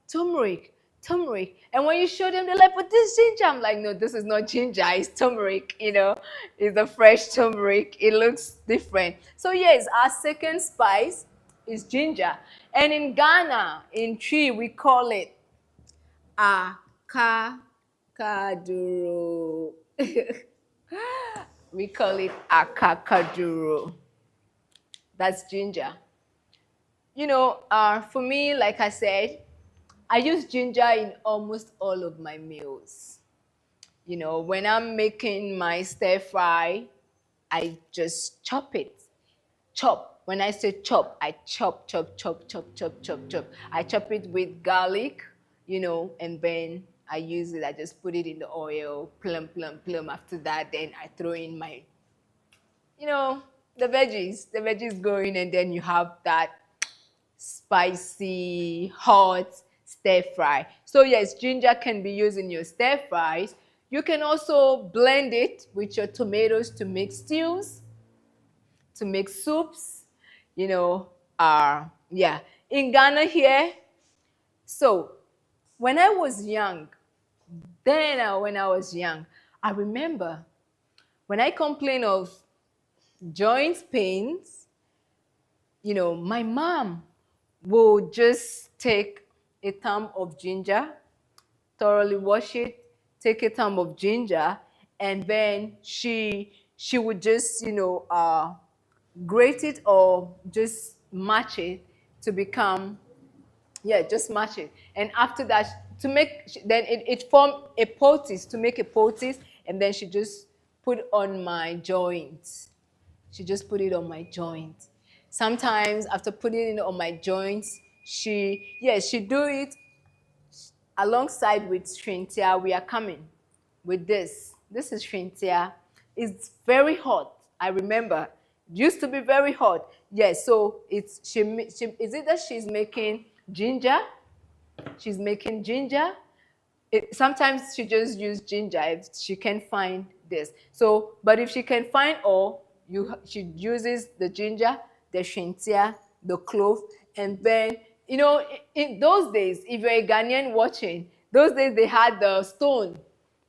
turmeric. And when you show them, they're like, but this is ginger. I'm like, no, this is not ginger. It's turmeric, It's the fresh turmeric. It looks different. So yes, our second spice is ginger. And in Ghana, in Tree, we call it akakaduro. We call it akakaduro. That's ginger. For me, like I said, I use ginger in almost all of my meals. When I'm making my stir fry, I just chop it. Chop. When I say chop, I chop. I chop it with garlic, and then I use it. I just put it in the oil, plum. After that, then I throw in my, the veggies. The veggies go in, and then you have that spicy, hot stir fry. So yes, ginger can be used in your stir fries. You can also blend it with your tomatoes to make stews, to make soups, yeah. In Ghana here, so when I was young, I remember when I complain of joint pains, my mom will just take a thumb of ginger, thoroughly wash it, take a thumb of ginger, and then she would just, grate it or just match it to become, just match it. And after that, then it formed a poultice, to make a poultice, and then she just put on my joints. She just put it on my joints. Sometimes after putting it on my joints, she do it alongside with shrintia. We are coming with this. This is shrintia. It's very hot. I remember. It used to be very hot. Yes, so is it that she's making ginger? She's making ginger. Sometimes she just use ginger if she can find this. So, but if she can find all, she uses the ginger, the shintia, the clove, and then You know, in those days, if you're a Ghanaian watching, those days they had the stone,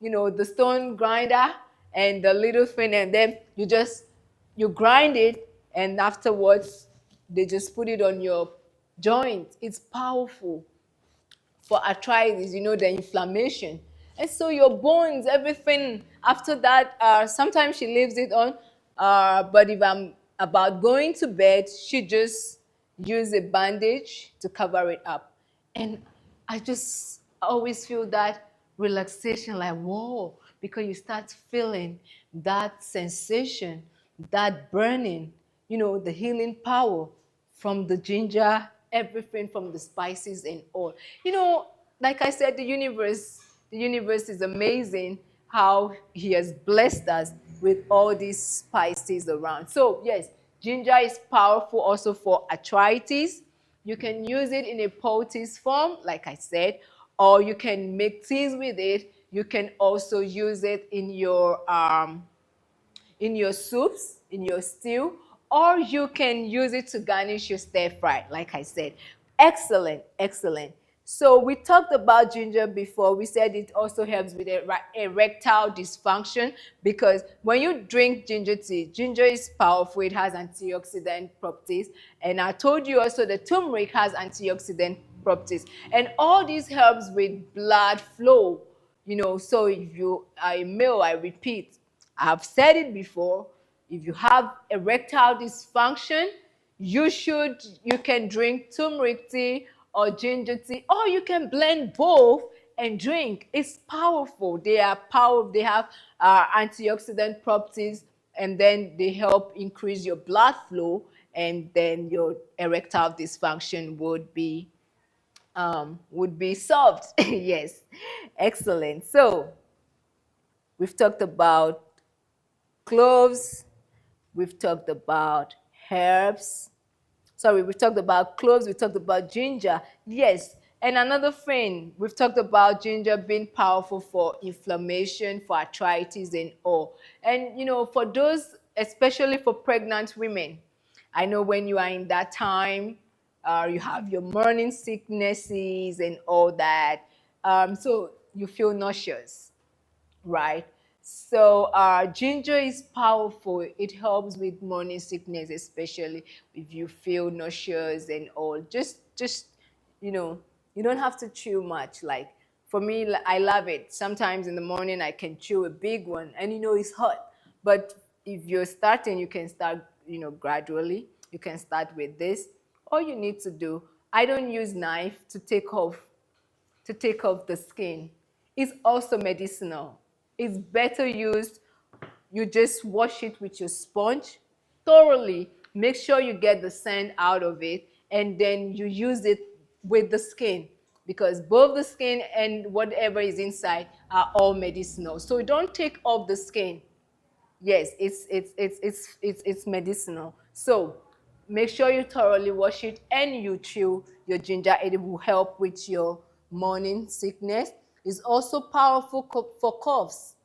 you know, the stone grinder and the little thing, and then you grind it, and afterwards they just put it on your joint. It's powerful for arthritis, you know, the inflammation. And so your bones, everything after that, sometimes she leaves it on. But if I'm about going to bed, she just use a bandage to cover it up. And I just always feel that relaxation, like, whoa, because you start feeling that sensation, that burning, you know, the healing power from the ginger, everything from the spices and all. You know, like I said, the universe is amazing how he has blessed us with all these spices around. So yes, ginger is powerful also for arthritis. You can use it in a poultice form, like I said, or you can make teas with it. You can also use it in your soups, in your stew, or you can use it to garnish your stir fry, like I said. Excellent, excellent. So we talked about ginger before. We said it also helps with erectile dysfunction because when you drink ginger tea, ginger is powerful. It has antioxidant properties. And I told you also the turmeric has antioxidant properties. And all these helps with blood flow. You know, so if you are a male, I repeat, I've said it before, if you have erectile dysfunction, you can drink turmeric tea or ginger tea, or you can blend both and drink. It's powerful. They are powerful. They have antioxidant properties, and then they help increase your blood flow, and then your erectile dysfunction would be solved. Yes, excellent. So we've talked about cloves, we've talked about herbs. Sorry, we talked about cloves, we talked about ginger. Yes, and another thing, we've talked about ginger being powerful for inflammation, for arthritis and all. And, you know, for those, especially for pregnant women, I know when you are in that time, you have your morning sicknesses and all that. So you feel nauseous, right? So ginger is powerful. It helps with morning sickness, especially if you feel nauseous and all. Just you know, you don't have to chew much. Like for me, I love it. Sometimes in the morning I can chew a big one, and you know it's hot. But if you're starting, you can start, you know, gradually. You can start with this. All you need to do, I don't use knife to take off the skin. It's also medicinal. It's better used, you just wash it with your sponge thoroughly. Make sure you get the sand out of it, and then you use it with the skin because both the skin and whatever is inside are all medicinal. So don't take off the skin. Yes, it's medicinal. So make sure you thoroughly wash it and you chew your ginger. It will help with your morning sickness. It's also powerful for coughs.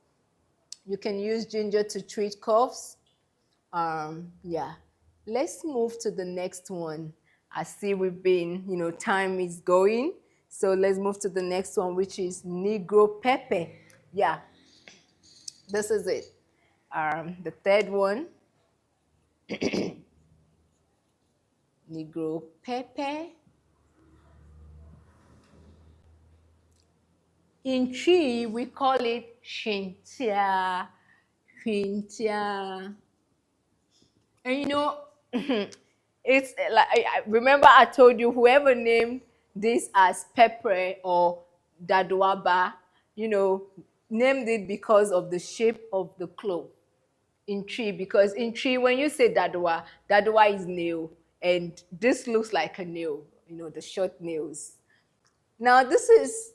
You can use ginger to treat coughs. Yeah. Let's move to the next one. I see we've been, you know, time is going. So let's move to the next one, which is Negro pepper. Yeah, this is it. The third one, Negro pepper. In tree, we call it shintia, shintia. And you know, it's like remember I told you whoever named this as pepper or dadwaba, you know, named it because of the shape of the clove in tree. Because in tree, when you say dadwa, dadwa is nail, and this looks like a nail, you know, the short nails. Now this is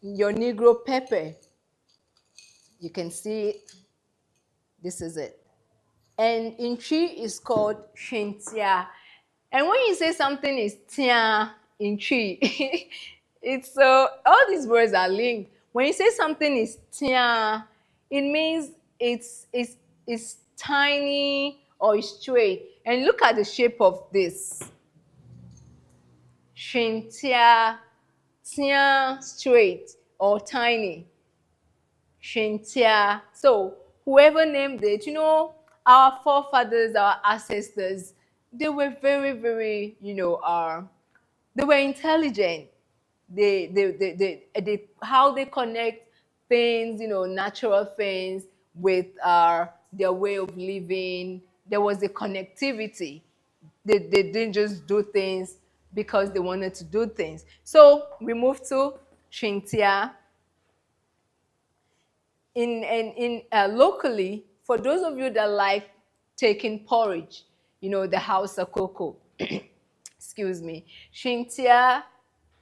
your Negro pepper. You can see it. This is it. And in tree is called shintia. And when you say something is tia in tree, it's all these words are linked. When you say something is tia, it means it's tiny or it's straight. And look at the shape of this. Shintia, tia, straight or tiny. Shintia. So whoever named it, our forefathers, our ancestors, they were very, very, they were intelligent. How they connect things, natural things with their way of living. There was a connectivity. They didn't just do things because they wanted to do things. So we move to Shintia. Locally, for those of you that like taking porridge, the house of cocoa, excuse me, Shintia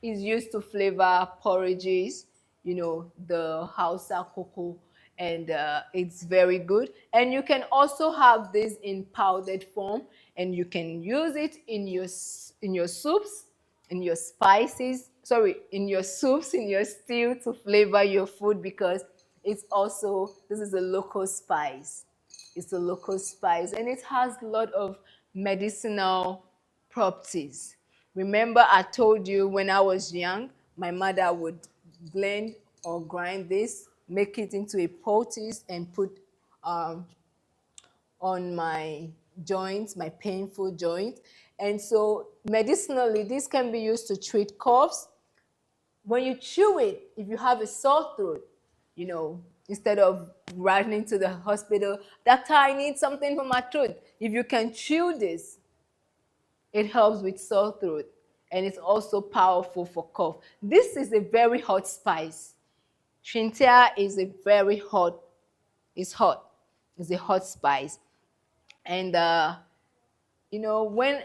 is used to flavor porridges, the Hausa cocoa, and it's very good. And you can also have this in powdered form, and you can use it in your soups, in your spices, sorry, in your soups, in your stew to flavor your food, because this is a local spice. It's a local spice, and it has a lot of medicinal properties. Remember, I told you when I was young, my mother would blend or grind this, make it into a poultice, and put um, on my joints, my painful joint. And so medicinally, this can be used to treat coughs. When you chew it, if you have a sore throat, instead of running to the hospital, doctor, I need something for my throat. If you can chew this, it helps with sore throat, and it's also powerful for cough. This is a very hot spice. Shintia is a very hot, it's hot. It's a hot spice. And when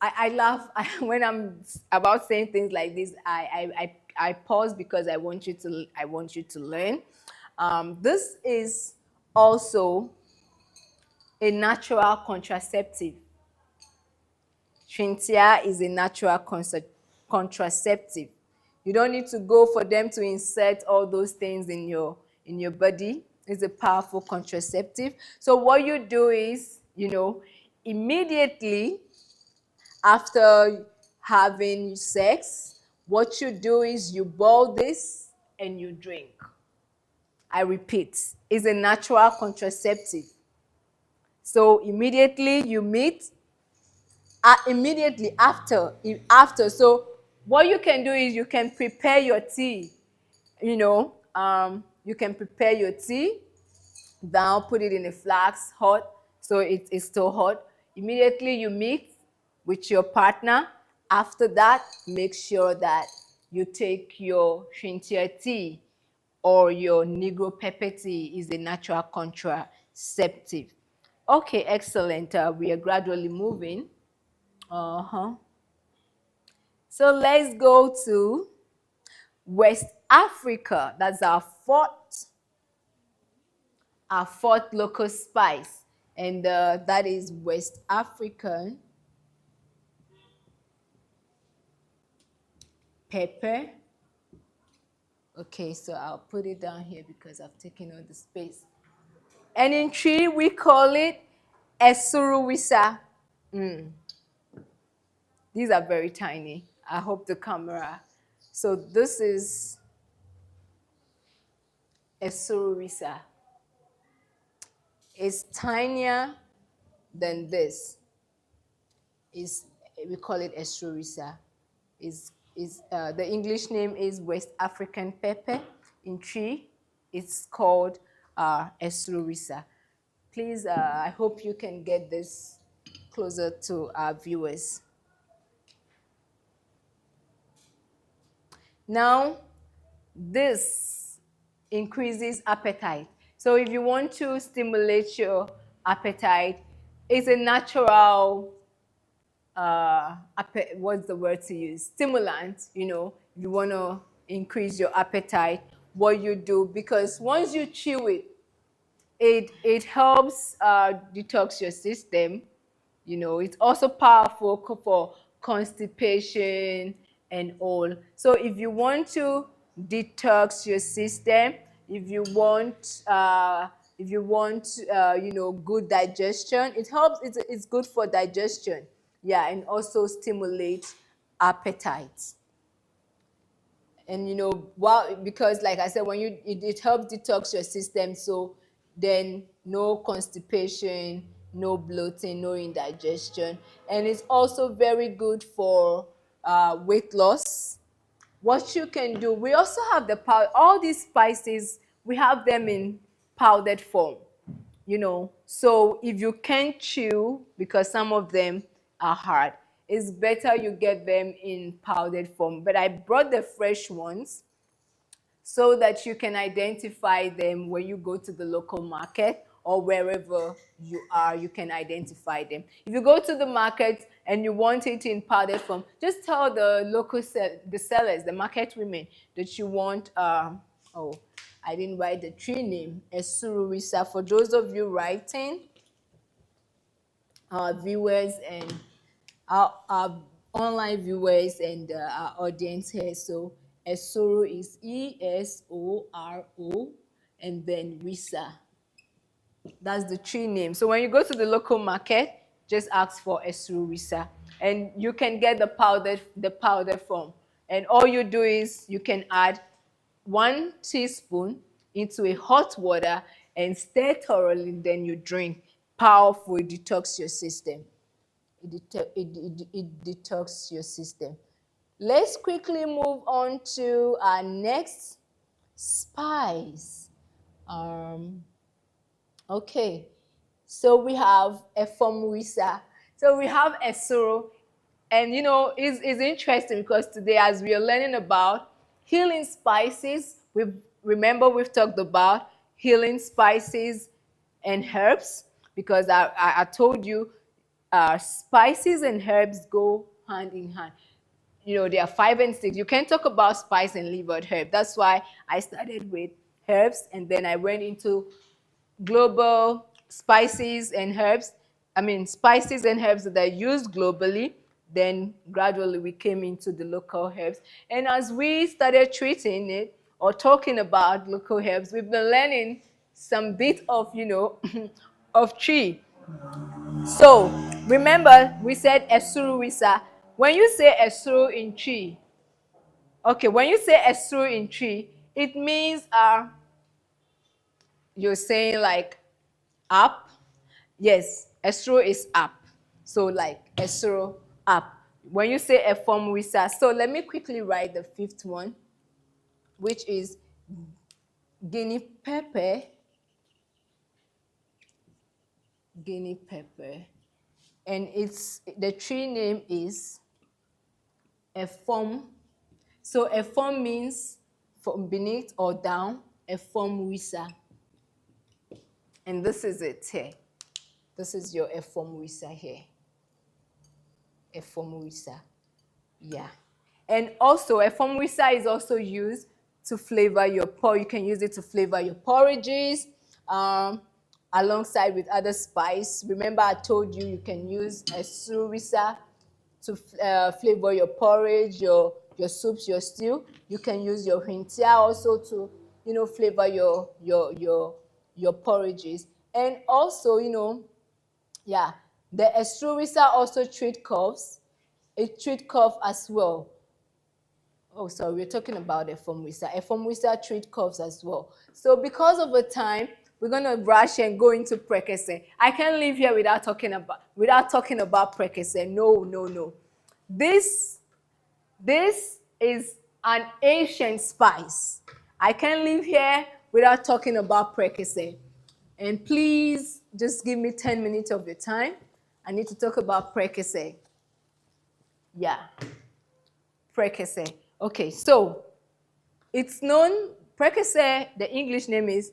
I laugh when I'm about saying things like this, I pause because I want you to learn. This is also a natural contraceptive. Shintia is a natural contraceptive. You don't need to go for them to insert all those things in your body. It's a powerful contraceptive. So what you do is, immediately after having sex, what you do is you boil this and you drink. I repeat, it's a natural contraceptive. So immediately you meet, immediately after. So what you can do is you can prepare your tea. You can prepare your tea down, put it in a flask, hot, so it is still hot. Immediately you meet with your partner. After that, make sure that you take your Shintia tea or your Negro pepper tea. Is a natural contraceptive. Okay, excellent. We are gradually moving. Uh-huh. So let's go to West Africa. That's our fourth local spice, and that is West African pepper. Okay, so I'll put it down here because I've taken all the space. And in tree, we call it Esuruwisa. These are very tiny. I hope the camera. So this is Esuruwisa. It's tinier than this. We call it Esuruwisa. The English name is West African pepper. In tree, it's called Esuruwisa. Please, I hope you can get this closer to our viewers. Now, this increases appetite. So if you want to stimulate your appetite, it's a natural, what's the word to use? Stimulant, you want to increase your appetite, what you do, because once you chew it, it helps detox your system. It's also powerful for constipation and all. So if you want to detox your system, if you want good digestion, it helps. It's good for digestion. Yeah, and also stimulate appetite. And you know, because like I said, when it helps detox your system, so then no constipation, no bloating, no indigestion. And it's also very good for weight loss. What you can do, we also have the powder, all these spices, we have them in powdered form, you know. So if you can't chew, because some of them are hard, it's better you get them in powdered form. But I brought the fresh ones so that you can identify them when you go to the local market or wherever you are, you can identify them. If you go to the market and you want it in powdered form, just tell the local the sellers, the market women, that you want, oh, I didn't write the tree name, Esuruwisa. For those of you writing, our viewers and our online viewers and our audience here. So Esoro is Esoro, and then Risa. That's the tree name. So when you go to the local market, just ask for Esoro Risa, and you can get the powdered form. And all you do is you can add 1 teaspoon into a hot water and stir thoroughly. Then you drink. Powerful, it detox your system. It detox your system. Let's quickly move on to our next spice. Okay, so we have Efomwisa. So we have Esoro. And you know, it's interesting because today, as we are learning about healing spices, we've talked about healing spices and herbs, because I told you spices and herbs go hand in hand. You know, there are 5 and 6. You can't talk about spice and leave out herb. That's why I started with herbs, and then I went into global spices and herbs. I mean, spices and herbs that are used globally. Then gradually we came into the local herbs. And as we started treating it or talking about local herbs, we've been learning some bit of, you know, of tree. So remember, we said Esuru Wisa. When you say Esuru in tree, okay, when you say Esuru in tree, it means you're saying like up. Yes, Esuru is up. So like Esuru up. When you say Efom Wisa, so let me quickly write the 5th one, which is guinea pepper. Guinea pepper. And the tree name is Efom. So Efom means from beneath or down, Efom Wisa. And this is it here. This is your Efom Wisa here. Efom Wisa. Yeah. And also, Efom Wisa is also used to flavor your porridge. You can use it to flavor your porridges alongside with other spice. Remember, I told you you can use Esuru Wisa to flavor your porridge, your soups, your stew. You can use your hintia also to, you know, flavor your porridges. And also, you know, yeah, the Esuru Wisa also treat coughs. It treat cough as well. Oh, sorry, we're talking about Efomwisa. Efomwisa treat coughs as well. So because of the time, we're gonna rush and go into prekese. I can't leave here without talking about prekese. No, no, no. This is an ancient spice. I can't leave here without talking about prekese. And please just give me 10 minutes of your time. I need to talk about prekese. Yeah. Prekese. Okay, so it's known, prekese, the English name is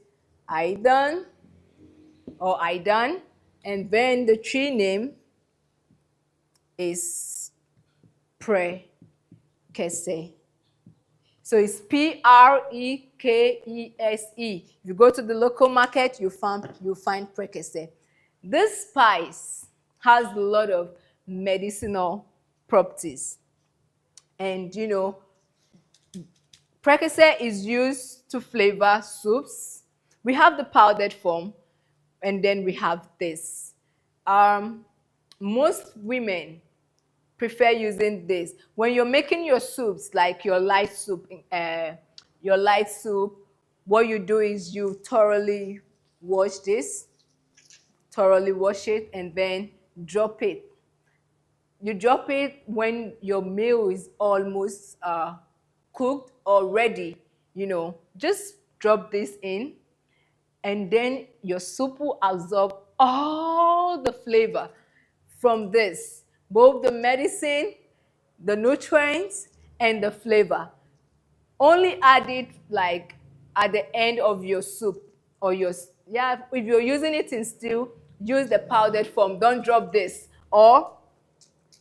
Aidan or Aidan, and then the tree name is prekese. So it's Prekese. If you go to the local market, you'll find prekese. This spice has a lot of medicinal properties. And you know, prekese is used to flavor soups. We have the powdered form, and then we have this. Most women prefer using this. When you're making your soups, like your light soup, what you do is you thoroughly wash it, and then drop it. You drop it when your meal is almost cooked or ready. Just drop this in, and then your soup will absorb all the flavor from this, both the medicine, the nutrients, and the flavor. Only add it like at the end of your soup, or yeah, if you're using it in stew, use the powdered form. Don't drop this. Or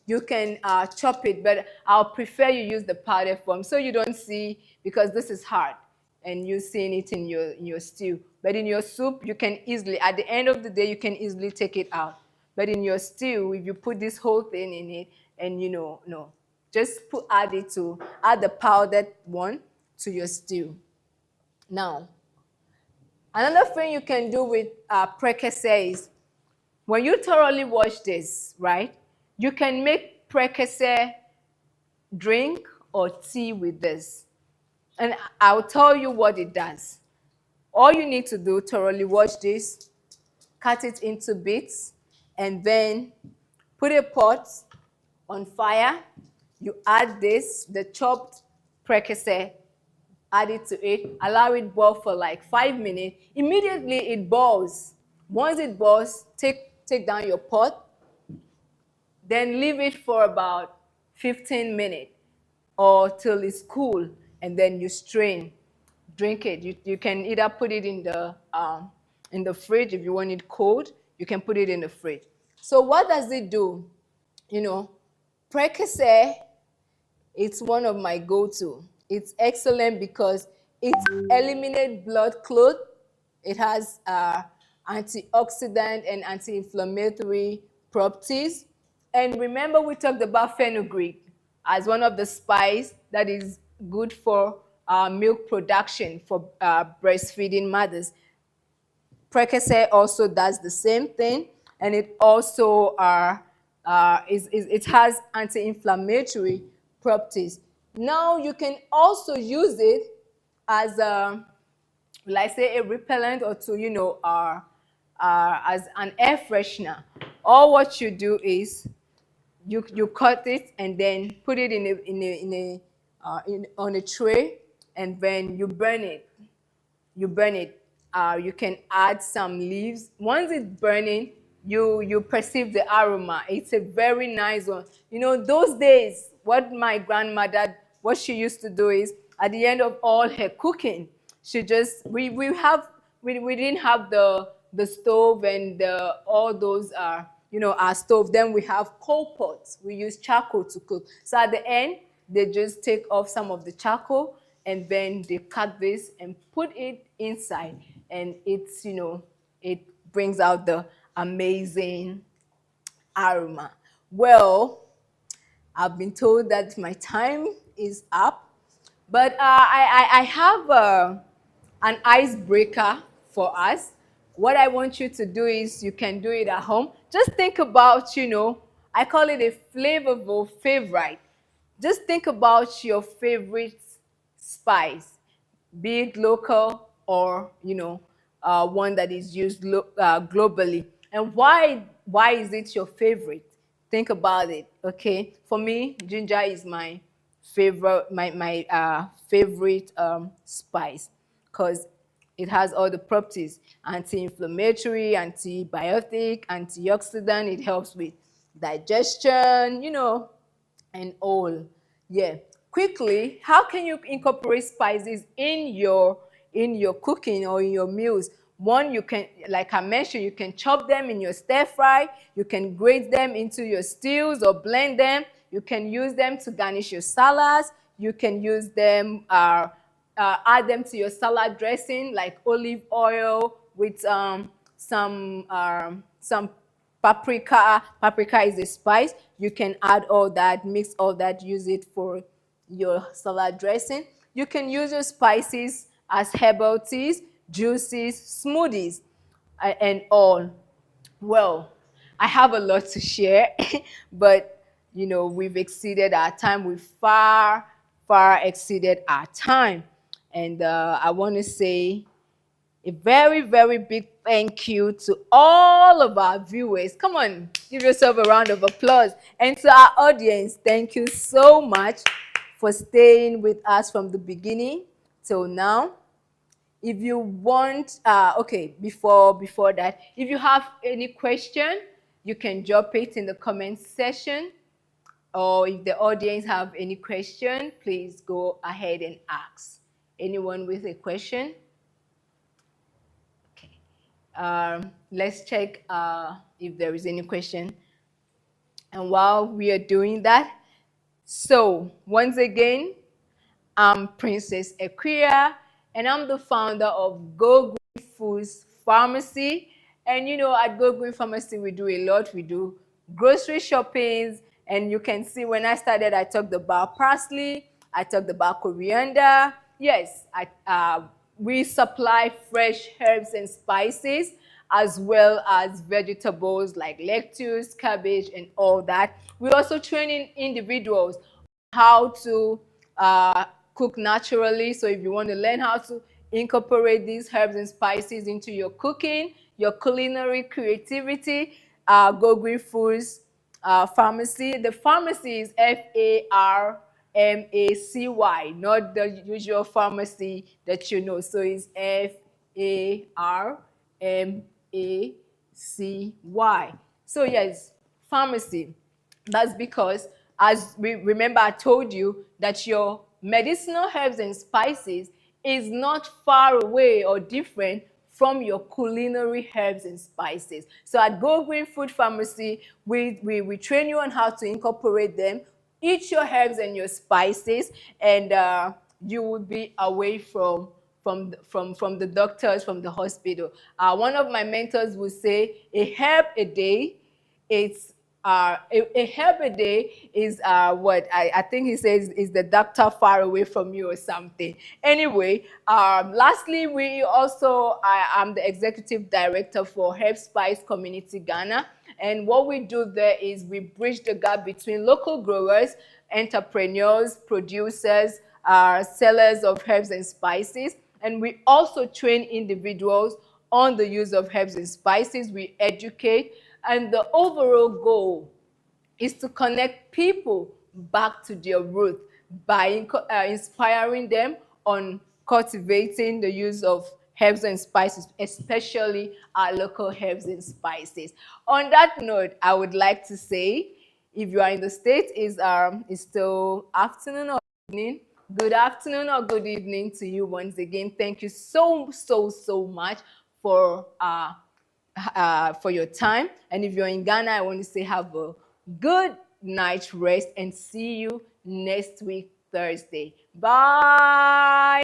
you can chop it, but I'll prefer you use the powder form so you don't see, because this is hard and you seeing it in your stew. But in your soup, you can easily, at the end of the day, you can easily take it out. But in your stew, if you put this whole thing in it, and no, just add the powdered one to your stew. Now, another thing you can do with precursor is, when you thoroughly wash this, right, you can make precursor drink or tea with this. And I'll tell you what it does. All you need to do, thoroughly wash this, cut it into bits, and then put a pot on fire. You add the chopped precursor, add it to it, allow it boil for like 5 minutes. Immediately it boils. Once it boils, take down your pot, then leave it for about 15 minutes or till it's cool, and then you strain. Drink it. You can either put it in the fridge. If you want it cold, you can put it in the fridge. So what does it do? Precursor, it's one of my go-to. It's excellent because it eliminates blood clot. It has antioxidant and anti-inflammatory properties. And remember, we talked about fenugreek as one of the spice that is good for milk production for breastfeeding mothers. Precursor also does the same thing, and it also it has anti-inflammatory properties. Now you can also use it as like say a repellent, or to as an air freshener. All what you do is you cut it and then put it on a tray, and then you burn it. You can add some leaves. Once it's burning, you perceive the aroma. It's a very nice one. Those days, what she used to do is, at the end of all her cooking, she just we didn't have the stove and all those our stove. Then we have coal pots. We use charcoal to cook. So at the end, they just take off some of the charcoal, and then they cut this and put it inside, and it brings out the amazing aroma. Well, I've been told that my time is up, but I have an icebreaker for us. What I want you to do is, you can do it at home. Just think about, I call it a flavorful favorite. Just think about your favorite spice, be it local or one that is used globally. And why is it your favorite? Think about it. Okay, for me, ginger is my favorite spice, because it has all the properties: anti-inflammatory, antibiotic, antioxidant. It helps with digestion, and all. Yeah. Quickly, how can you incorporate spices in your cooking or in your meals? One, you can, like I mentioned, you can chop them in your stir fry. You can grate them into your stews or blend them. You can use them to garnish your salads. You can use them, add them to your salad dressing, like olive oil with some paprika. Paprika is a spice. You can add all that, mix all that, use it for your salad dressing. You can use your spices as herbal teas, juices, smoothies, and all. Well, I have a lot to share, but you know, we've exceeded our time. We've far, far exceeded our time. And I want to say a very, very big thank you to all of our viewers. Come on, give yourself a round of applause. And to our audience, thank you so much for staying with us from the beginning till now. If you want, okay, before that, if you have any question, you can drop it in the comment section. Or if the audience have any question, please go ahead and ask. Anyone with a question? Okay. Let's check if there is any question. And while we are doing that, so once again, I'm Princess Akua, and I'm the founder of GoGreen Foods Pharmacy. And you know, at GoGreen Pharmacy, we do a lot. We do grocery shoppings, and you can see when I started, I talked about parsley, I talked about coriander. Yes, we supply fresh herbs and spices, as well as vegetables like lettuce, cabbage, and all that. We also train individuals how to cook naturally. So if you want to learn how to incorporate these herbs and spices into your cooking, your culinary creativity, GoGreen Foods Pharmacy. The pharmacy is Farmacy, not the usual pharmacy that you know. So it's Farmacy. So yes, pharmacy. That's because, as we remember, I told you that your medicinal herbs and spices is not far away or different from your culinary herbs and spices. So at GoGreen Food Pharmacy, we train you on how to incorporate them, eat your herbs and your spices, and you will be away from the doctors, from the hospital. One of my mentors would say, a herb a day, it's a herb a day is what I think he says is the doctor far away from you or something. Anyway, lastly, I am the executive director for HerbSpice Community Ghana. And what we do there is we bridge the gap between local growers, entrepreneurs, producers, sellers of herbs and spices. And we also train individuals on the use of herbs and spices. We educate. And the overall goal is to connect people back to their roots by inspiring them on cultivating the use of herbs and spices, especially our local herbs and spices. On that note, I would like to say, if you are in the States, it's still afternoon or evening. Good afternoon or good evening to you once again. Thank you so, so, so much for your time. And if you're in Ghana, I want to say have a good night rest and see you next week, Thursday. Bye.